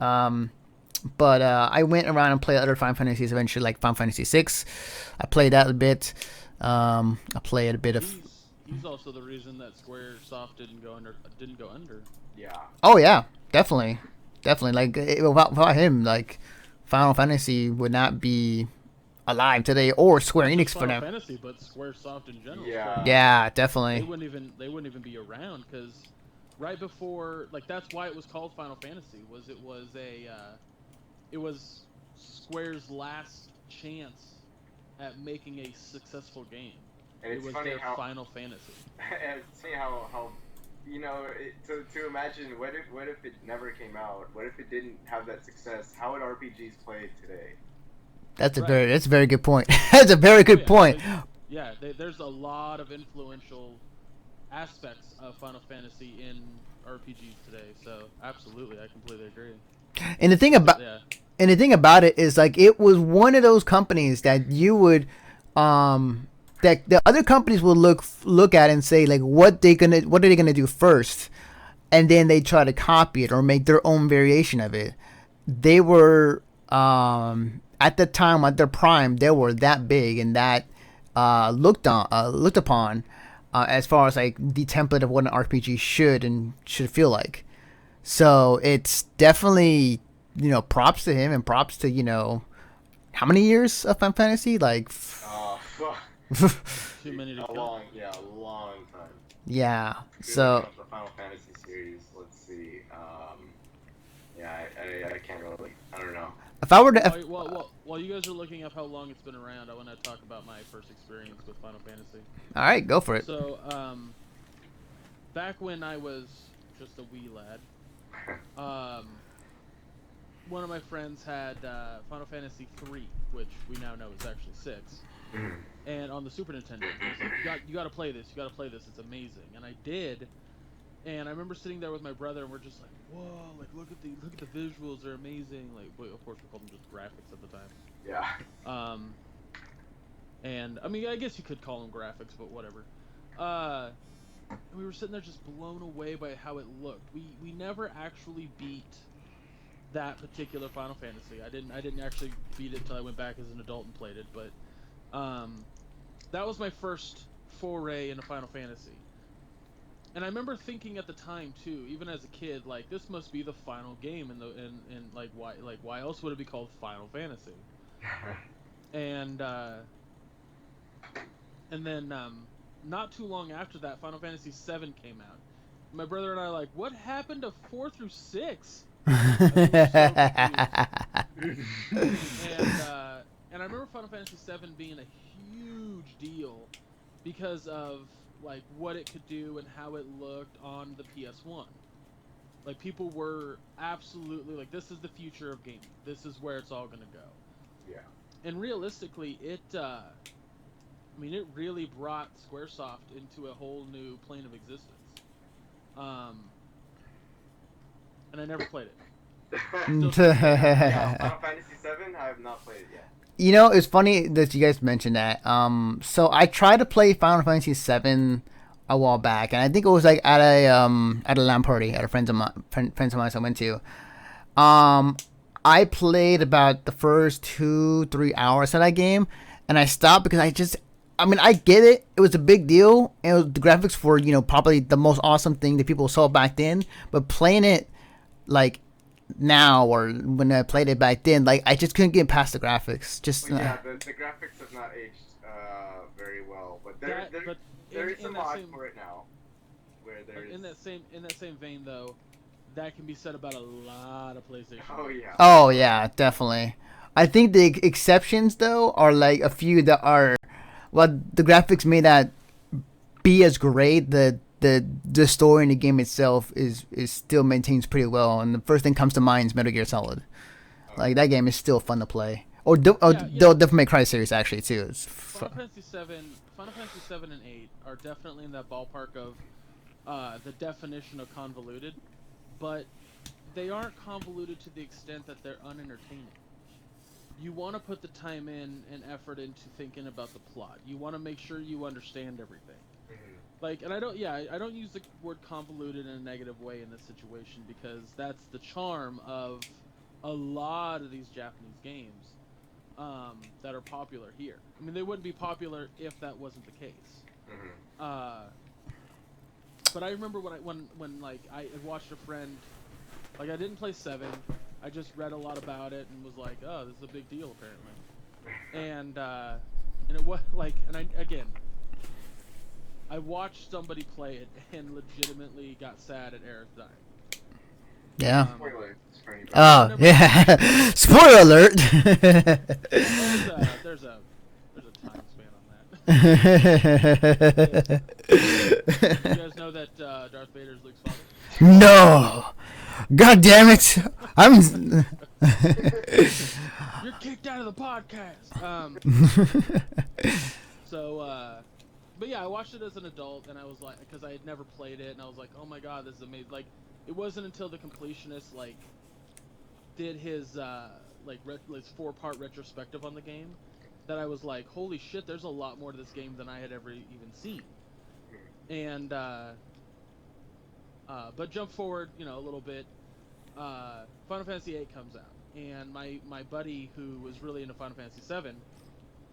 But I went around and played other Final Fantasies eventually, like Final Fantasy VI. I played that a bit. I played a bit of. He's also the reason that SquareSoft didn't go under. Yeah. Oh yeah. Definitely. Like without him, like Final Fantasy would not be alive today, or Square Enix for Final them. Fantasy, but SquareSoft in general. Yeah. Yeah, definitely. They wouldn't even be around because right before, like that's why it was called Final Fantasy. It was Square's last chance at making a successful game. And It it's was funny their how Final Fantasy. and it's funny how to imagine what if it never came out? What if it didn't have that success? How would RPGs play today? That's a Right. very good point. That's a very Oh good yeah, point. there's a lot of influential aspects of Final Fantasy in RPGs today. So absolutely, I completely agree. And the thing So, about yeah, and the thing about it is like it was one of those companies that you would that the other companies will look at and say like what are they gonna do first, and then they try to copy it or make their own variation of it. They were at the time at their prime, they were that big and that looked upon as far as like the template of what an RPG should feel like. So it's definitely, props to him and props to, how many years of Final Fantasy? Like, Fuck. too many to A count. long time. yeah. If you're looking So up the Final Fantasy series, let's see. Yeah, I can't really. I don't know. if I were to, While you guys are looking up how long it's been around, I want to talk about my first experience with Final Fantasy. all right, go for it. So, back when I was just a wee lad, one of my friends had Final Fantasy 3, which we now know is actually 6, and on the Super Nintendo. He was like, you got to play this. You got to play this. It's amazing. And I did. And I remember sitting there with my brother, and we're just like, "Whoa! Like, look at the visuals. They're amazing." Like, of course, we called them just graphics at the time. Yeah. And I mean, I guess you could call them graphics, but whatever. We were sitting there just blown away by how it looked. We never actually beat that particular Final Fantasy. I didn't actually beat it until I went back as an adult and played it. But that was my first foray into Final Fantasy. And I remember thinking at the time too, even as a kid, like this must be the final game in like why else would it be called Final Fantasy? And then not too long after that, Final Fantasy 7 came out. My brother and I like, what happened to 4 through 6? And we were so confused. And I remember Final Fantasy 7 being a huge deal because of like what it could do and how it looked on the PS1. Like people were absolutely like, this is the future of gaming. This is where it's all gonna go. Yeah. And realistically, it really brought SquareSoft into a whole new plane of existence. And I never played it. Yeah, Final Fantasy 7, I have not played it yet. It's funny that you guys mentioned that. So I tried to play Final Fantasy VII a while back, and I think it was like at a LAN party at a friends of mine I went to. I played about the first 2-3 hours of that game, and I stopped because I get it. It was a big deal, and the graphics were probably the most awesome thing that people saw back then. But playing it like now or when I played it back then, like I just couldn't get past the graphics. Well, yeah, the graphics have not aged very well, but there is a mod for it now. Where there's in that same vein though, that can be said about a lot of PlayStation. Oh yeah. Oh yeah, definitely. I think the exceptions though are like a few that are, well, the graphics may not be as great. The story in the game itself is still maintains pretty well, and the first thing comes to mind is Metal Gear Solid. Like that game is still fun to play. Or Devil May Cry series actually too. It's Final Fantasy 7 and 8 are definitely in that ballpark of the definition of convoluted, but they aren't convoluted to the extent that they're unentertaining. You want to put the time in and effort into thinking about the plot. You want to make sure you understand everything. Like, and I don't use the word convoluted in a negative way in this situation because that's the charm of a lot of these Japanese games that are popular here. I mean, they wouldn't be popular if that wasn't the case. But I remember when I watched a friend, like I didn't play 7, I just read a lot about it and was like, oh, this is a big deal apparently. And it was like, I watched somebody play it and legitimately got sad at Eric dying. Yeah. Spoiler. Oh yeah. Spoiler alert. There's a time span on You guys know that Darth Vader is Luke's father? No. God damn it. I'm. You're kicked out of the podcast. But yeah, I watched it as an adult, and I was like, because I had never played it, and I was like, oh my god, this is amazing. Like, it wasn't until the completionist like did his his 4-part retrospective on the game that I was like, holy shit, there's a lot more to this game than I had ever even seen. And but jump forward, a little bit. Final Fantasy VIII comes out, and my buddy who was really into Final Fantasy VII,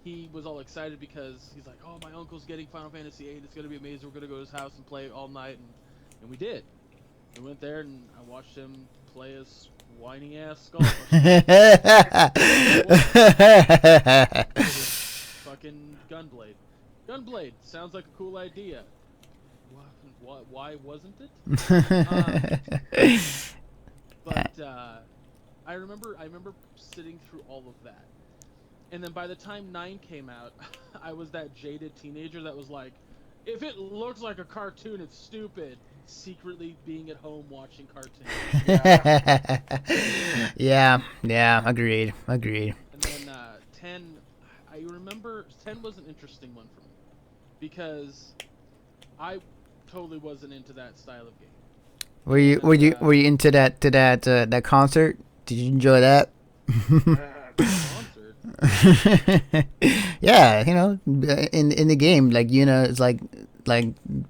he was all excited because he's like, oh, my uncle's getting Final Fantasy VIII, it's gonna be amazing, we're gonna go to his house and play all night, and we did. We went there, and I watched him play his whiny ass skull. Fucking Gunblade sounds like a cool idea. Why wasn't it? But I remember sitting through all of that, and then by the time 9 came out, I was that jaded teenager that was like, if it looks like a cartoon, it's stupid. Secretly being at home watching cartoons. Yeah, agreed. And then 10, I remember 10 was an interesting one for me because I totally wasn't into that style of game. Were you into that concert? Did you enjoy that? Concert? Yeah, in the game, it's like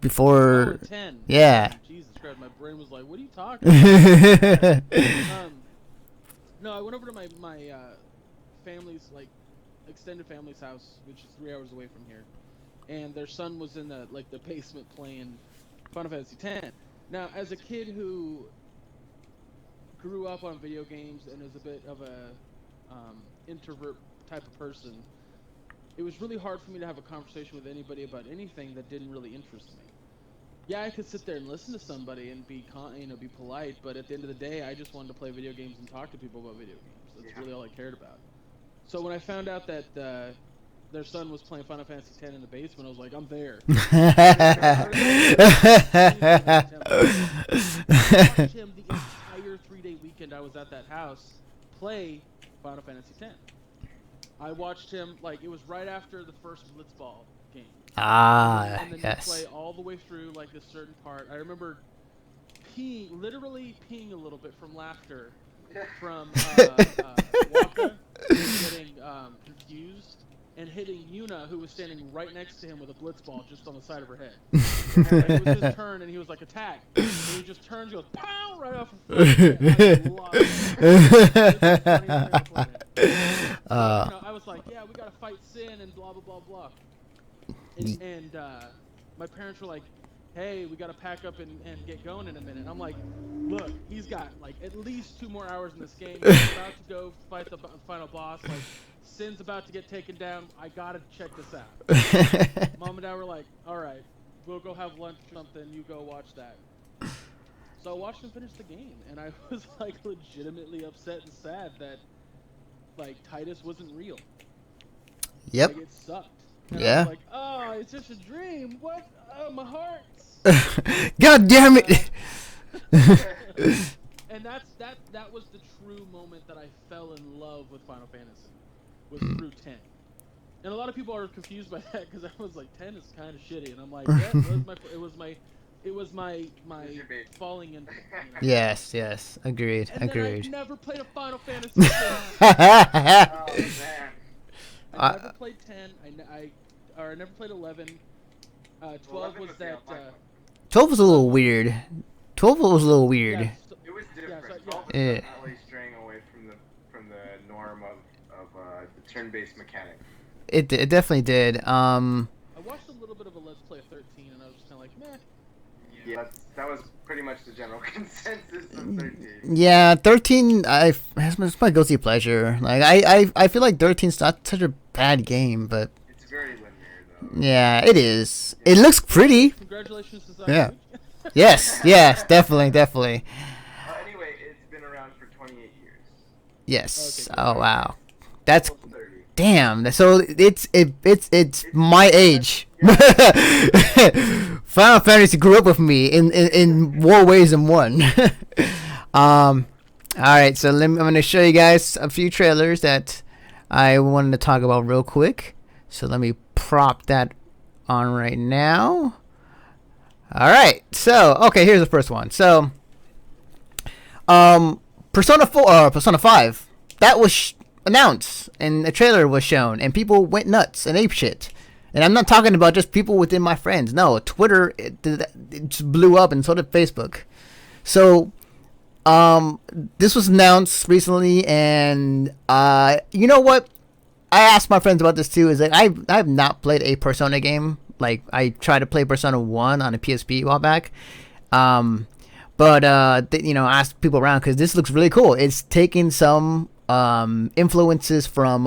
before. 10. Yeah. Jesus Christ, my brain was like, what are you talking about? No, I went over to my family's, extended family's house, which is 3 hours away from here, and their son was in the basement playing Final Fantasy X. Now, as a kid who grew up on video games and is a bit of a introvert type of person, it was really hard for me to have a conversation with anybody about anything that didn't really interest me. Yeah, I could sit there and listen to somebody and be polite, but at the end of the day, I just wanted to play video games and talk to people about video games. That's really all I cared about. So when I found out that their son was playing Final Fantasy X in the basement, I was like, I'm there. I watched him the entire 3-day weekend I was at that house play Final Fantasy X. I watched him, it was right after the first Blitzball game. And then yes. you play all the way through, a certain part. I remember literally peeing a little bit from laughter from Waka getting confused and hitting Yuna, who was standing right next to him with a Blitzball just on the side of her head. It was his turn, and he was like, attack. And he just turns and goes, pow, right off her foot. I was like, yeah, we gotta fight Sin and blah, blah, blah, blah. And my parents were like, hey, we gotta pack up and get going in a minute. And I'm like, look, he's got at least 2 more hours in this game. He's about to go fight the final boss. Sin's about to get taken down. I gotta check this out. Mom and Dad were like, all right, we'll go have lunch or something. You go watch that. So I watched him finish the game, and I was legitimately upset and sad that Titus wasn't real. Yep. It sucked. And yeah. I was like, oh, it's just a dream. What? Oh, my heart. God damn it. And that was the true moment that I fell in love with Final Fantasy, was through 10. And a lot of people are confused by that because I was like, 10 is kind of shitty, and I'm like, yeah, it was my falling into. Yes, agreed. And then I never played a Final Fantasy. Oh man. I never played 10. I never played 11. 12 was that. 12 was a little weird. 12 was a little weird. It was different. 12 was definitely straying away from the norm of the turn-based mechanic. It definitely did. I watched a little bit of a Let's Play of 13, and I was just kind of like, meh. Yeah, that was pretty much the general consensus of 13. Yeah, 13. It's my guilty pleasure. I feel like 13's not such a bad game, but it's very linear though. Yeah, it is. Yeah. It looks pretty. Congratulations to Zach. Yeah. Yes, definitely. Anyway, it's been around for 28 years. Yes. Okay, oh wow. That's Damn. So it's my age. Final Fantasy grew up with me in more ways than one. All right, so I'm gonna show you guys a few trailers that I wanted to talk about real quick. So let me prop that on right now. All right, so okay, here's the first one. So, Persona 4 or Persona 5 that was announced and a trailer was shown and people went nuts and ape shit. And I'm not talking about just people within my friends. No, Twitter it just blew up and so did Facebook. So this was announced recently, and you know what? I asked my friends about this too. Is that I've not played a Persona game. Like I tried to play Persona 1 on a PSP a while back, but I asked people around because this looks really cool. It's taking some influences from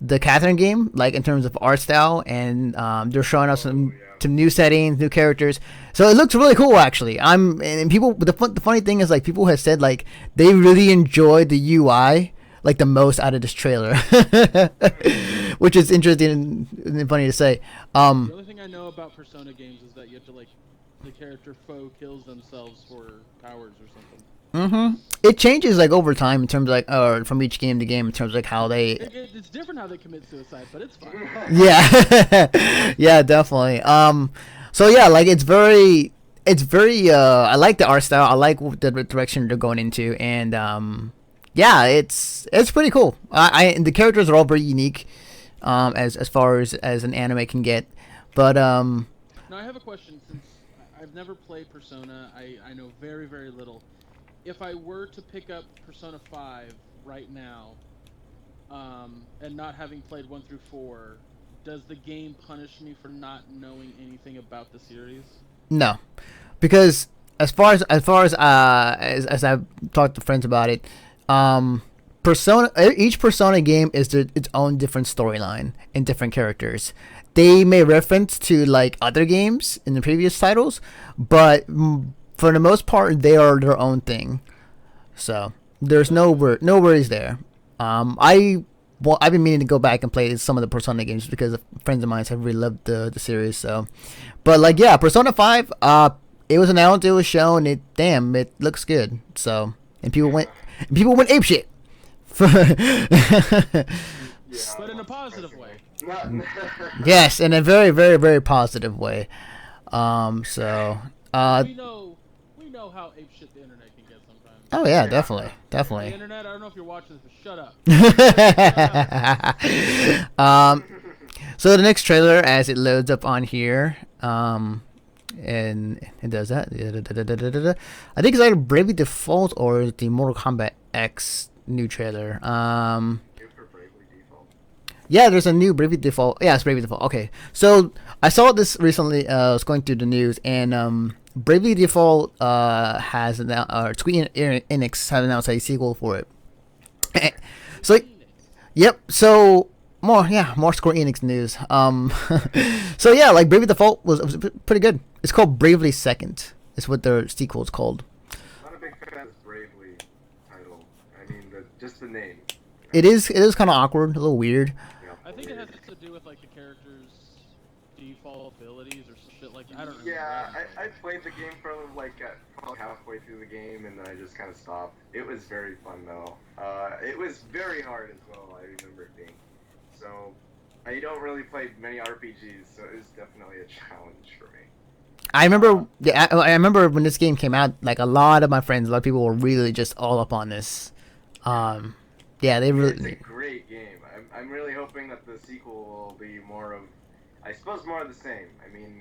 the Catherine game, like in terms of art style, and they're showing us some new settings, new characters. So it looks really cool, actually. And people. The funny thing is, like, people have said like they really enjoyed the UI like the most out of this trailer, which is interesting and funny to say. The only thing I know about Persona games is that you have to like the character foe kills themselves for powers or something. It changes like over time in terms of like, or from each game to game in terms of like how they. It's different how they commit suicide, but it's fine. Yeah, yeah, definitely. So yeah, like it's very. I like the art style. I like the direction they're going into, and yeah, it's pretty cool. The characters are all very unique, as far as an anime can get, but Now I have a question since I've never played Persona. I know very very little. If I were to pick up Persona 5 right now, and not having played 1 through 4, does the game punish me for not knowing anything about the series? No, because as far as I've talked to friends about it, each Persona game is its own different storyline and different characters. They may reference to like other games in the previous titles, but for the most part, they are their own thing. So there's no worries there. I've been meaning to go back and play some of the Persona games because friends of mine have really loved the series. So, but like yeah, Persona 5, it was announced, it was shown. It looks good. So and people went apeshit. But in a positive way. Yes, in a very, very, very positive way. So. We know how apeshit the internet can get sometimes. Oh yeah, definitely. The internet. I don't know if you're watching this, but shut up. So the next trailer, as it loads up on here, and it does that. I think it's either Bravely Default or the Mortal Kombat X new trailer. Yeah, there's a new Bravely Default. Yeah, it's Bravely Default. Okay, so I saw this recently. I was going through the news, and Bravely Default has Square Enix has announced a sequel for it. So, yep. So more Square Enix news. So yeah, like Bravely Default was pretty good. It's called Bravely Second. Is what their sequel is called. I'm not a big fan of this Bravely title. I mean, just the name. It is kind of awkward, a little weird. I think it has to do with like the character's default abilities or some shit like that. I don't know. Yeah, I played the game for like probably halfway through the game and then I just kind of stopped. It was very fun though. It was very hard as well. I remember it being. So I don't really play many RPGs, so it was definitely a challenge for me. I remember, I remember when this game came out. Like a lot of people were really just all up on this. Yeah, they really. It's a great game. I'm really hoping that the sequel will be more of, I suppose, more of the same. I mean,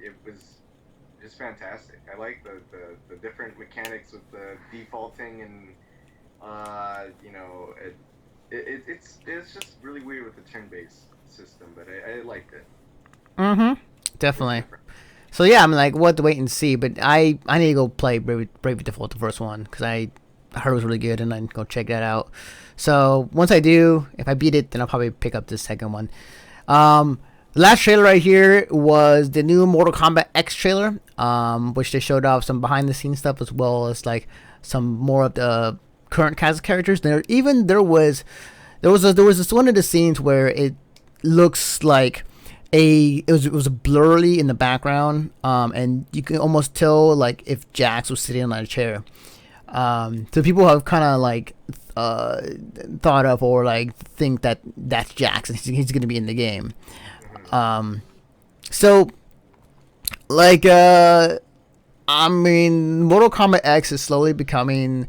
it was just fantastic. I like the different mechanics with the defaulting and it's just really weird with the turn-based system, but I liked it. Definitely. So yeah, I'm like, we'll have to wait and see. But I need to go play Bravely Default, the first one, because I heard it was really good, and then go check that out. So once I do, if I beat it, then I'll probably pick up the second one. The last trailer right here was the new Mortal Kombat X trailer, which they showed off some behind-the-scenes stuff as well as like some more of the current cast of characters. There was there was this one of the scenes where it looks like it was blurry in the background, and you can almost tell like if Jax was sitting on a chair. So people have kind of like thought of or like think that that's Jax and he's going to be in the game. So like I mean, Mortal Kombat X is slowly becoming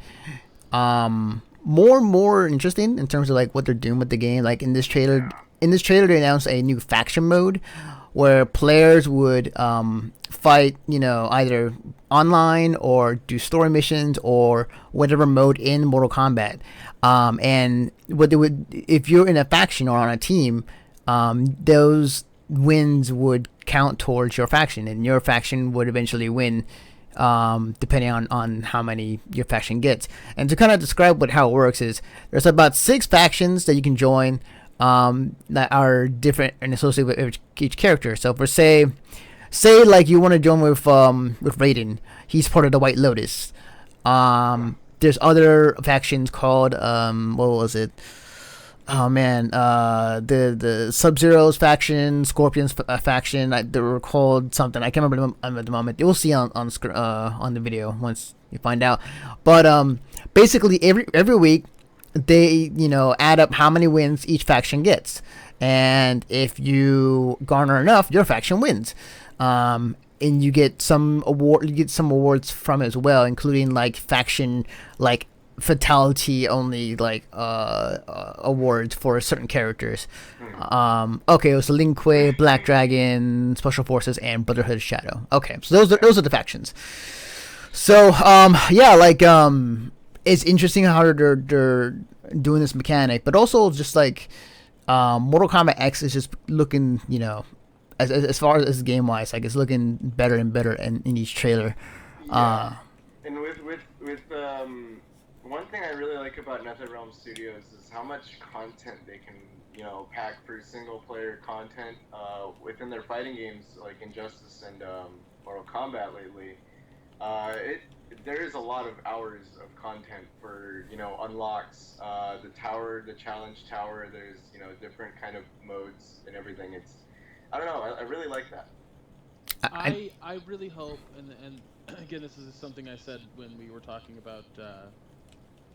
more and more interesting in terms of like what they're doing with the game. Like in this trailer, they announced a new faction mode where players would fight, either online or do story missions or whatever mode in Mortal Kombat. And what they would, if you're in a faction or on a team, those wins would count towards your faction, and your faction would eventually win, depending on how many your faction gets. And to kind of describe how it works is there's about 6 factions that you can join, that are different and associated with each character. So for say like you want to join with Raiden, he's part of the White Lotus. There's other factions called what was it? Oh man, the Sub-Zero's faction, Scorpion's faction. They were called something. I can't remember them at the moment. You'll see on the video once you find out. But basically every week they add up how many wins each faction gets, and if you garner enough, your faction wins. And you get some awards from it as well, including like faction like fatality only like awards for certain characters. Okay, it was Lin Kuei, Black Dragon, Special Forces, and Brotherhood of Shadow. Okay, so those are the factions. So yeah, like it's interesting how they're doing this mechanic, but also just like Mortal Kombat X is just looking, as far as game wise, like it's looking better and better in each trailer. Yeah. And with one thing I really like about NetherRealm Studios is how much content they can pack for single player content within their fighting games, like Injustice and Mortal Kombat lately. There is a lot of hours of content for unlocks, the tower, the challenge tower. There's different kind of modes and everything. I don't know. I really like that. I really hope, and again, this is something I said when we were talking about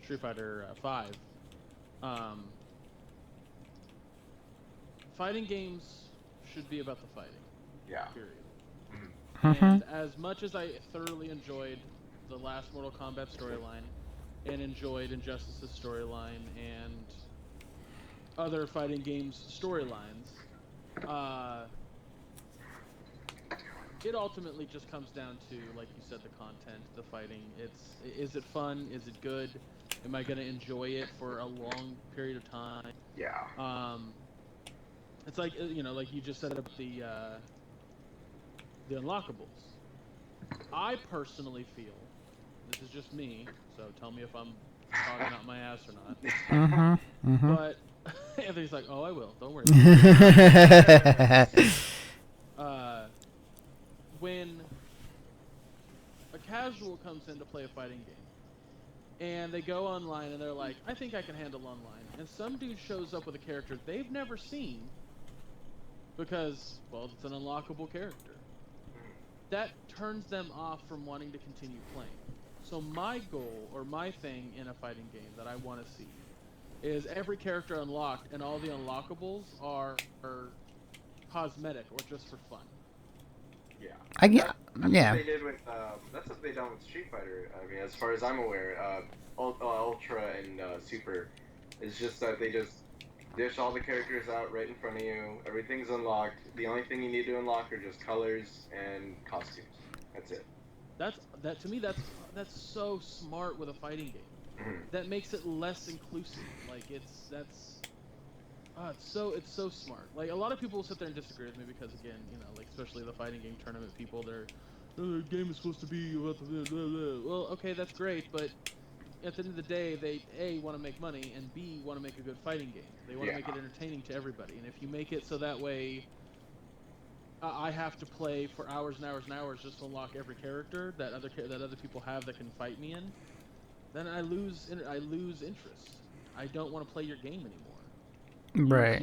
Street Fighter 5. Fighting games should be about the fighting. Yeah. Period. Mm-hmm. And as much as I thoroughly enjoyed the last Mortal Kombat storyline, and enjoyed Injustice's storyline and other fighting games storylines, it ultimately just comes down to, like you said, the content, the fighting. Is it fun? Is it good? Am I gonna enjoy it for a long period of time? Yeah. It's like like you just said about the unlockables. I personally feel, this is just me, so tell me if I'm talking out my ass or not. Mm-hmm. Mm-hmm. But Anthony's like, oh, I will. Don't worry. When a casual comes in to play a fighting game, and they go online and they're like, I think I can handle online, and some dude shows up with a character they've never seen because, well, it's an unlockable character, that turns them off from wanting to continue playing. So my goal, or my thing in a fighting game that I want to see, is every character unlocked, and all the unlockables are cosmetic or just for fun. Yeah. Yeah. What they did with that's what they done with Street Fighter. I mean, as far as I'm aware, Ultra and Super, it's just that they just dish all the characters out right in front of you. Everything's unlocked. The only thing you need to unlock are just colors and costumes. That's it. That to me, that's so smart with a fighting game. Mm-hmm. That makes it less inclusive. Like it's so smart. Like a lot of people will sit there and disagree with me because, again, like especially the fighting game tournament people, the game is supposed to be about the blah, blah, blah. Well, okay, that's great, but at the end of the day, they A, want to make money, and B, want to make a good fighting game. They want to make it entertaining to everybody. And if you make it so that way I have to play for hours and hours and hours just to unlock every character that other people have that can fight me in, then I lose interest. I don't want to play your game anymore. Right.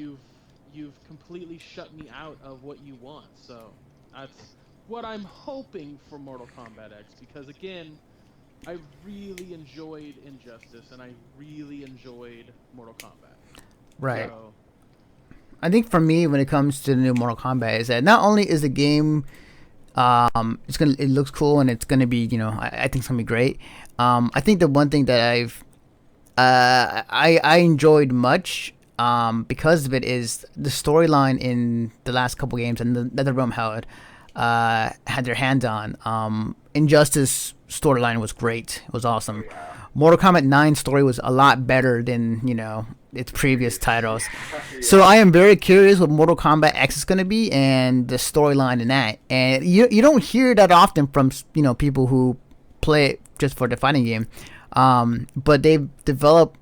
You've completely shut me out of what you want. So that's what I'm hoping for Mortal Kombat X, because again, I really enjoyed Injustice and I really enjoyed Mortal Kombat. Right. So I think for me, when it comes to the new Mortal Kombat, is that not only is the game, it looks cool and it's gonna be, I think it's gonna be great. I think the one thing that I enjoyed much, because of it, is the storyline in the last couple games and the NetherRealm had their hands on. Injustice storyline was great. It was Oh awesome. yeah. Mortal Kombat 9 story was a lot better than its previous Previous. titles. Yeah. So Yeah. I am very curious what Mortal Kombat X is going to be and the storyline in that. And you don't hear that often from people who play it just for the fighting game. But they've developed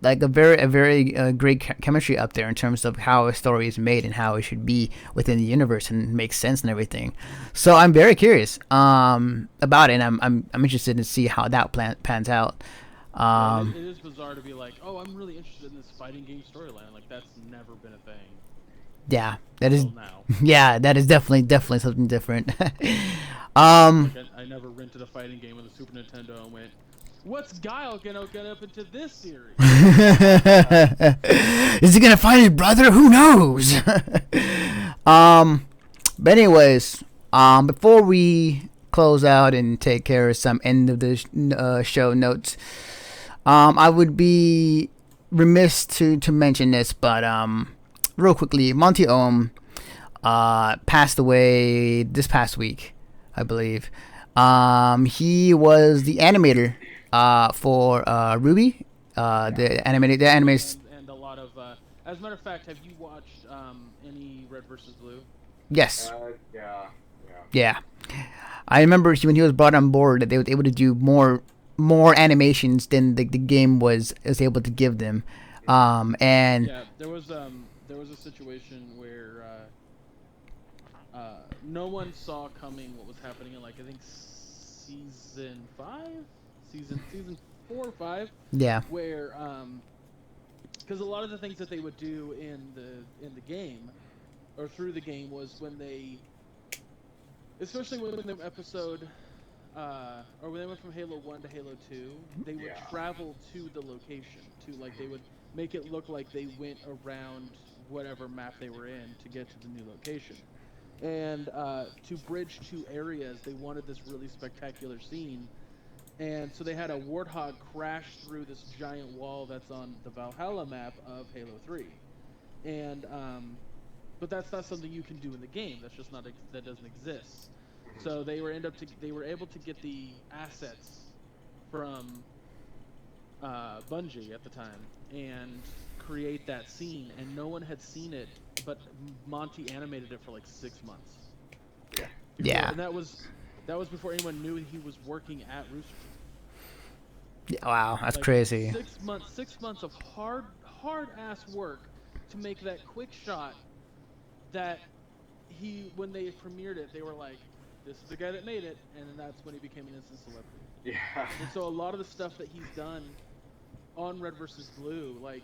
like a very great chemistry up there in terms of how a story is made and how it should be within the universe and make sense and everything. So I'm very curious about it, and I'm interested to see how that pans out. yeah, Um, it is bizarre to be like, oh, I'm really interested in this fighting game storyline. Like that's never been a thing yeah, that is until now. yeah, that is definitely something different. Like I never rented a fighting game on the Super Nintendo and went, what's Guile gonna get up into this series? Is he gonna find his brother? Who knows? um, but anyways, before we close out and take care of some end of the show notes, I would be remiss to mention this, but real quickly, Monty Oum passed away this past week, I believe. He was the animator for Ruby, the anime. And a lot of. As a matter of fact, have you watched any Red versus Blue? Yes, Yeah. Yeah. yeah. I remember when he was brought on board that they were able to do more animations than the game was able to give them. And Yeah, there was a situation where no one saw coming what was happening in, like, I think season 5, season 4 or 5, yeah, where because a lot of the things that they would do in the game or through the game was when they, especially when the episode or when they went from Halo 1 to Halo 2, they would Yeah. travel to the location to, like, they would make it look like they went around whatever map they were in to get to the new location. And to bridge two areas, they wanted this really spectacular scene, and so they had a warthog crash through this giant wall that's on the Valhalla map of Halo 3. And but that's not something you can do in the game. That's just not that doesn't exist. So they were able to get the assets from Bungie at the time and create that scene, and no one had seen it, but Monty animated it for like 6 months. Yeah. yeah. And that was before anyone knew he was working at Rooster Teeth. Yeah, wow, that's Like crazy. 6 months of hard ass work to make that quick shot that when they premiered it, they were like, this is the guy that made it, and then that's when he became an instant celebrity. Yeah. And so a lot of the stuff that he's done on Red versus Blue, like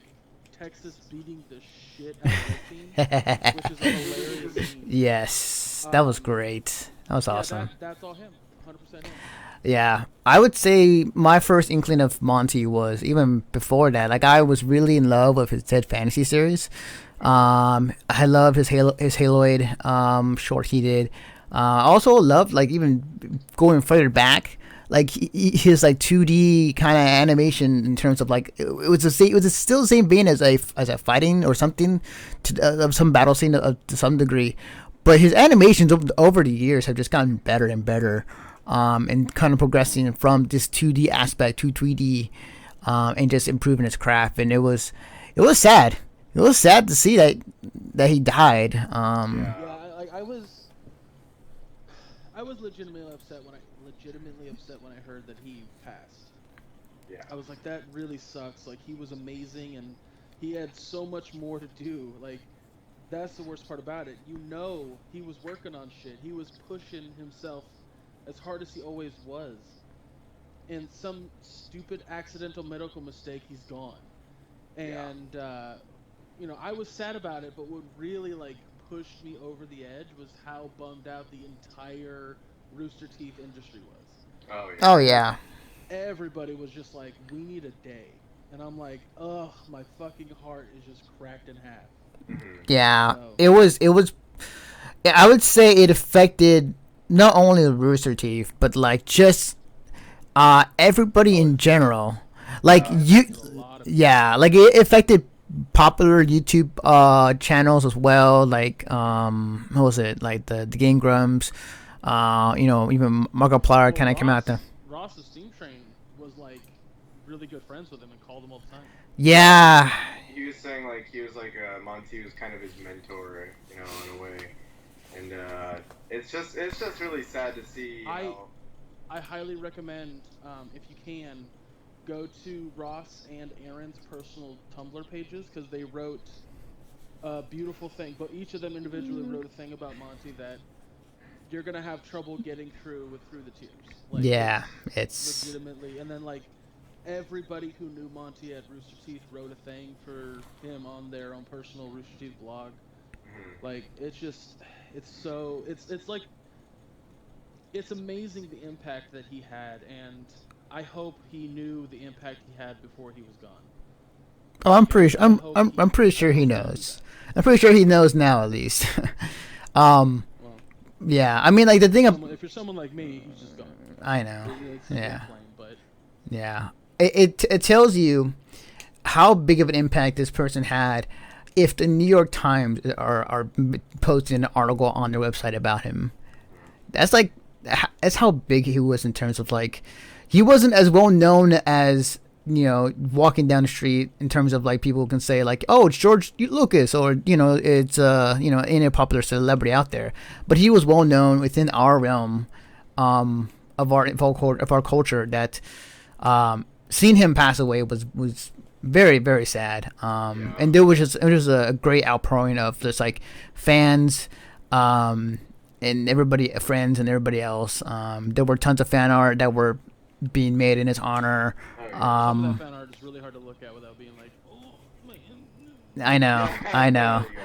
Texas beating the shit out of Red Team, which is a hilarious scene. Yes, that was great. That was awesome. That's all him, 100% him. Yeah, I would say my first inkling of Monty was even before that. Like, I was really in love with his Dead Fantasy series. I love his Haloid short he did. I also loved, like, even going further back, like his like 2D kind of animation in terms of, like, it was still the same vein as a fighting or something of some battle scene to some degree, but his animations over the years have just gotten better and better. And kind of progressing from this 2D aspect to 3D, and just improving his craft. And it was sad. It was sad to see that he died. Yeah, I was legitimately upset when I heard that he passed. Yeah. I was like, that really sucks. Like, he was amazing and he had so much more to do. Like, that's the worst part about it. He was working on shit. He was pushing himself as hard as he always was. And some stupid accidental medical mistake, he's gone. And I was sad about it, but what really like pushed me over the edge was how bummed out the entire Rooster Teeth industry was. Oh Oh yeah. Like yeah. everybody was just like, "We need a day," and I'm like, "Ugh, my fucking heart is just cracked in half." Hmm. Yeah. So It was yeah, I would say it affected not only Rooster Teeth, but like just everybody oh, in general. Like it Yeah. you, affected a lot of people. yeah, like it affected popular YouTube channels as well. Like what was it? Like the Game Grumps. Even Markiplier Well, kind of came out there. Ross's Steam Train was like really good friends with him and called him all the time. Yeah, Yeah. he was saying like he was like Monty was kind of his mentor, in a way, and it's just really sad to see, I I highly recommend, if you can, go to Ross and Aaron's personal Tumblr pages because they wrote a beautiful thing. But each of them individually wrote a thing about Monty that you're gonna have trouble getting through the tears. Like Yeah. it's It's legitimately, and then like everybody who knew Monty at Rooster Teeth wrote a thing for him on their own personal Rooster Teeth blog. hmm Like it's just, it's like it's amazing the impact that he had, and I hope he knew the impact he had before he was gone. oh, I'm pretty And sure. I'm pretty I sure he hope he knew knows. that. I'm pretty sure he knows now at least. um. Well, Yeah. I mean, like the thing. if you're someone like me, he's just gone. I know. It's simple and Yeah. plain, but Yeah. It tells you how big of an impact this person had if the New York Times are posting an article on their website about him. That's like that's how big he was in terms of like he wasn't as well known as walking down the street in terms of like people can say like, oh, it's George Lucas, or it's any popular celebrity out there, but he was well known within our realm of our culture that seeing him pass away was very very sad. Yeah. And there was just it was a great outpouring of just like fans, and everybody, friends, and everybody else. There were tons of fan art that were being made in his honor. Oh yeah. some of that Um, fan art is really hard to look at without being like, oh man, I know, Yeah. I There know, you go.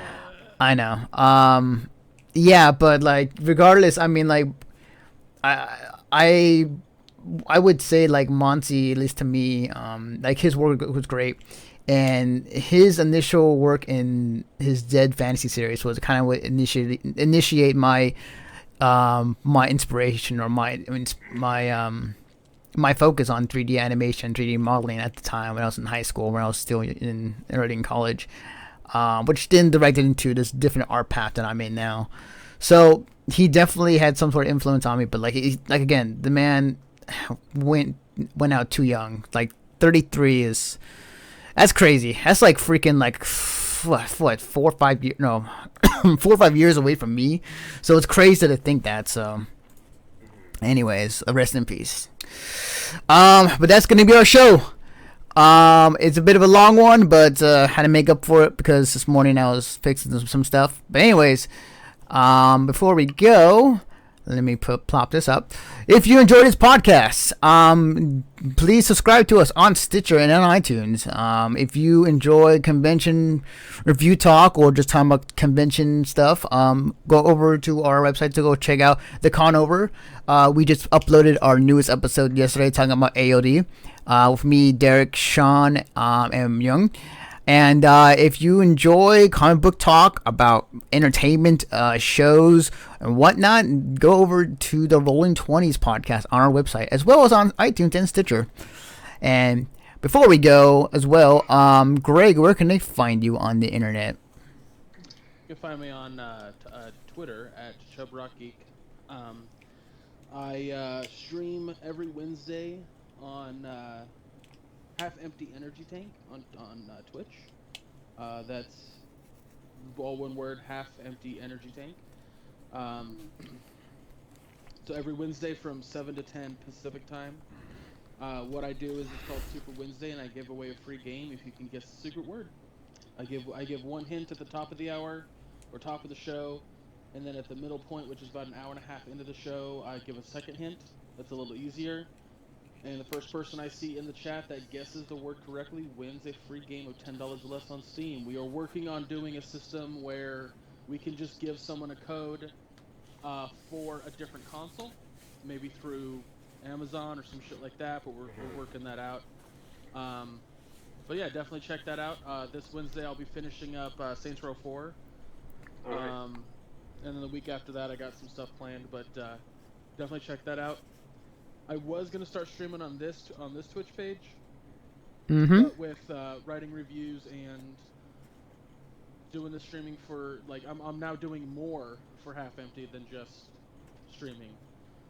I know. Yeah, but like regardless, I mean, like I I I would say like Monty, at least to me, like his work was great, and his initial work in his Dead Fantasy series was kind of what initiate my inspiration, or my focus on 3D animation, 3D modeling at the time when I was in high school, when I was still early in college, which then directed into this different art path that I'm in now. So he definitely had some sort of influence on me, but like again, the man went went out too young. Like 33 is that's crazy. That's like freaking like what 4 or 5 years, no 4 or 5 years away from me. So it's crazy to think that. So Hmm. anyways, rest in peace. But that's gonna be our show. It's a bit of a long one, but had to make up for it because this morning I was fixing some stuff. But anyways, before we go, let me plop this up. If you enjoyed this podcast, please subscribe to us on Stitcher and on iTunes. If you enjoy convention review talk or just talking about convention stuff, go over to our website to go check out the con over. We just uploaded our newest episode yesterday talking about AOD with me, Derek, Sean, and Young. And if you enjoy comic book talk about entertainment shows and whatnot, go over to the Rolling 20s podcast on our website, as well as on iTunes and Stitcher. And before we go as well, Greg, where can they find you on the internet? you can find me on Twitter at ChubRockGeek. Um, I stream every Wednesday on Half Empty Energy Tank on Twitch. That's all one word, Half Empty Energy Tank. Um, so every Wednesday from 7 to 10 Pacific time. What I do is it's called Super Wednesday, and I give away a free game if you can guess the secret word. I give one hint at the top of the hour or top of the show, and then at the middle point, which is about an hour and a half into the show, I give a second hint. That's a little easier, And the first person I see in the chat that guesses the word correctly wins a free game of $10 or less on Steam. We are working on doing a system where we can just give someone a code for a different console, maybe through Amazon or some shit like that. But we're working that out. But yeah, definitely check that out. This Wednesday I'll be finishing up Saints Row 4. Alright. And then the week after that I got some stuff planned, but definitely check that out. I was gonna start streaming on this Twitch page, Mm-hmm. but with writing reviews and doing the streaming for like I'm now doing more for Half Empty than just streaming.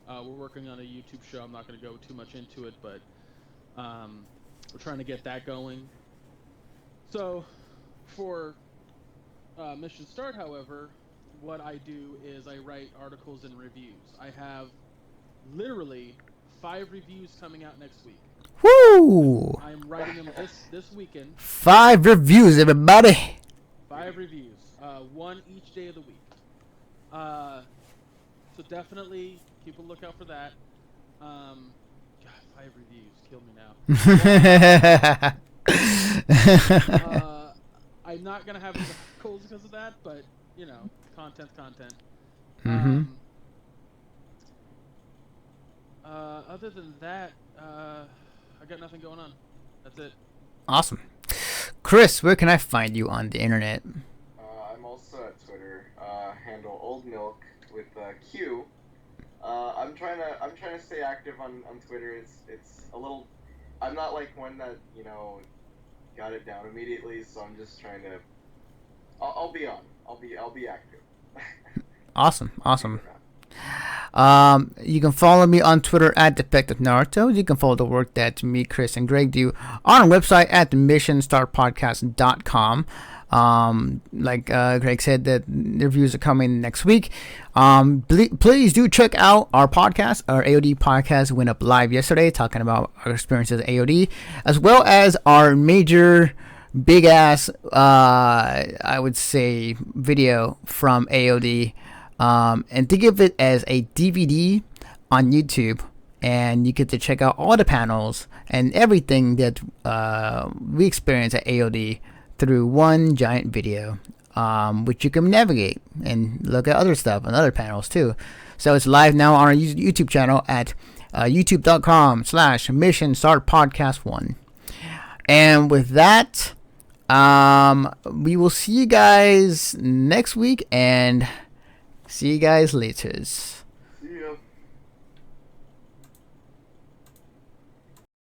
We're working on a YouTube show. I'm not gonna go too much into it, but we're trying to get that going. So for Mission Start, however, what I do is I write articles and reviews. I have literally 5 reviews coming out next week. Woo! I'm writing them this weekend. 5 reviews, everybody. 5 reviews, 1 each day of the week. So definitely keep a lookout for that. God, 5 reviews, kill me now. I'm not gonna have any goals because of that, but you know, content's content. Mm-hmm. Other than that, I got nothing going on. That's it. Awesome. Chris, where can I find you on the internet? I'm also at Twitter. Handle Old Milk with Q. I'm trying to stay active on Twitter. It's a little. I'm not like one that got it down immediately, so I'm just trying to. I'll be on. I'll be active. Awesome. You can follow me on Twitter at Defective Naruto. You can follow the work that me, Chris, and Greg do on our website at missionstartpodcast.com. Like Greg said, that the reviews are coming next week. Please do check out our podcast. Our AOD podcast went up live yesterday, talking about our experiences at AOD, as well as our major big ass, I would say, video from AOD. And think of it as a DVD on YouTube, and you get to check out all the panels and everything that we experience at AOD through one giant video, which you can navigate and look at other stuff and other panels too. So it's live now on our YouTube channel at youtube.com/Mission Start Podcast 1. And with that, we will see you guys next week, and see you guys later.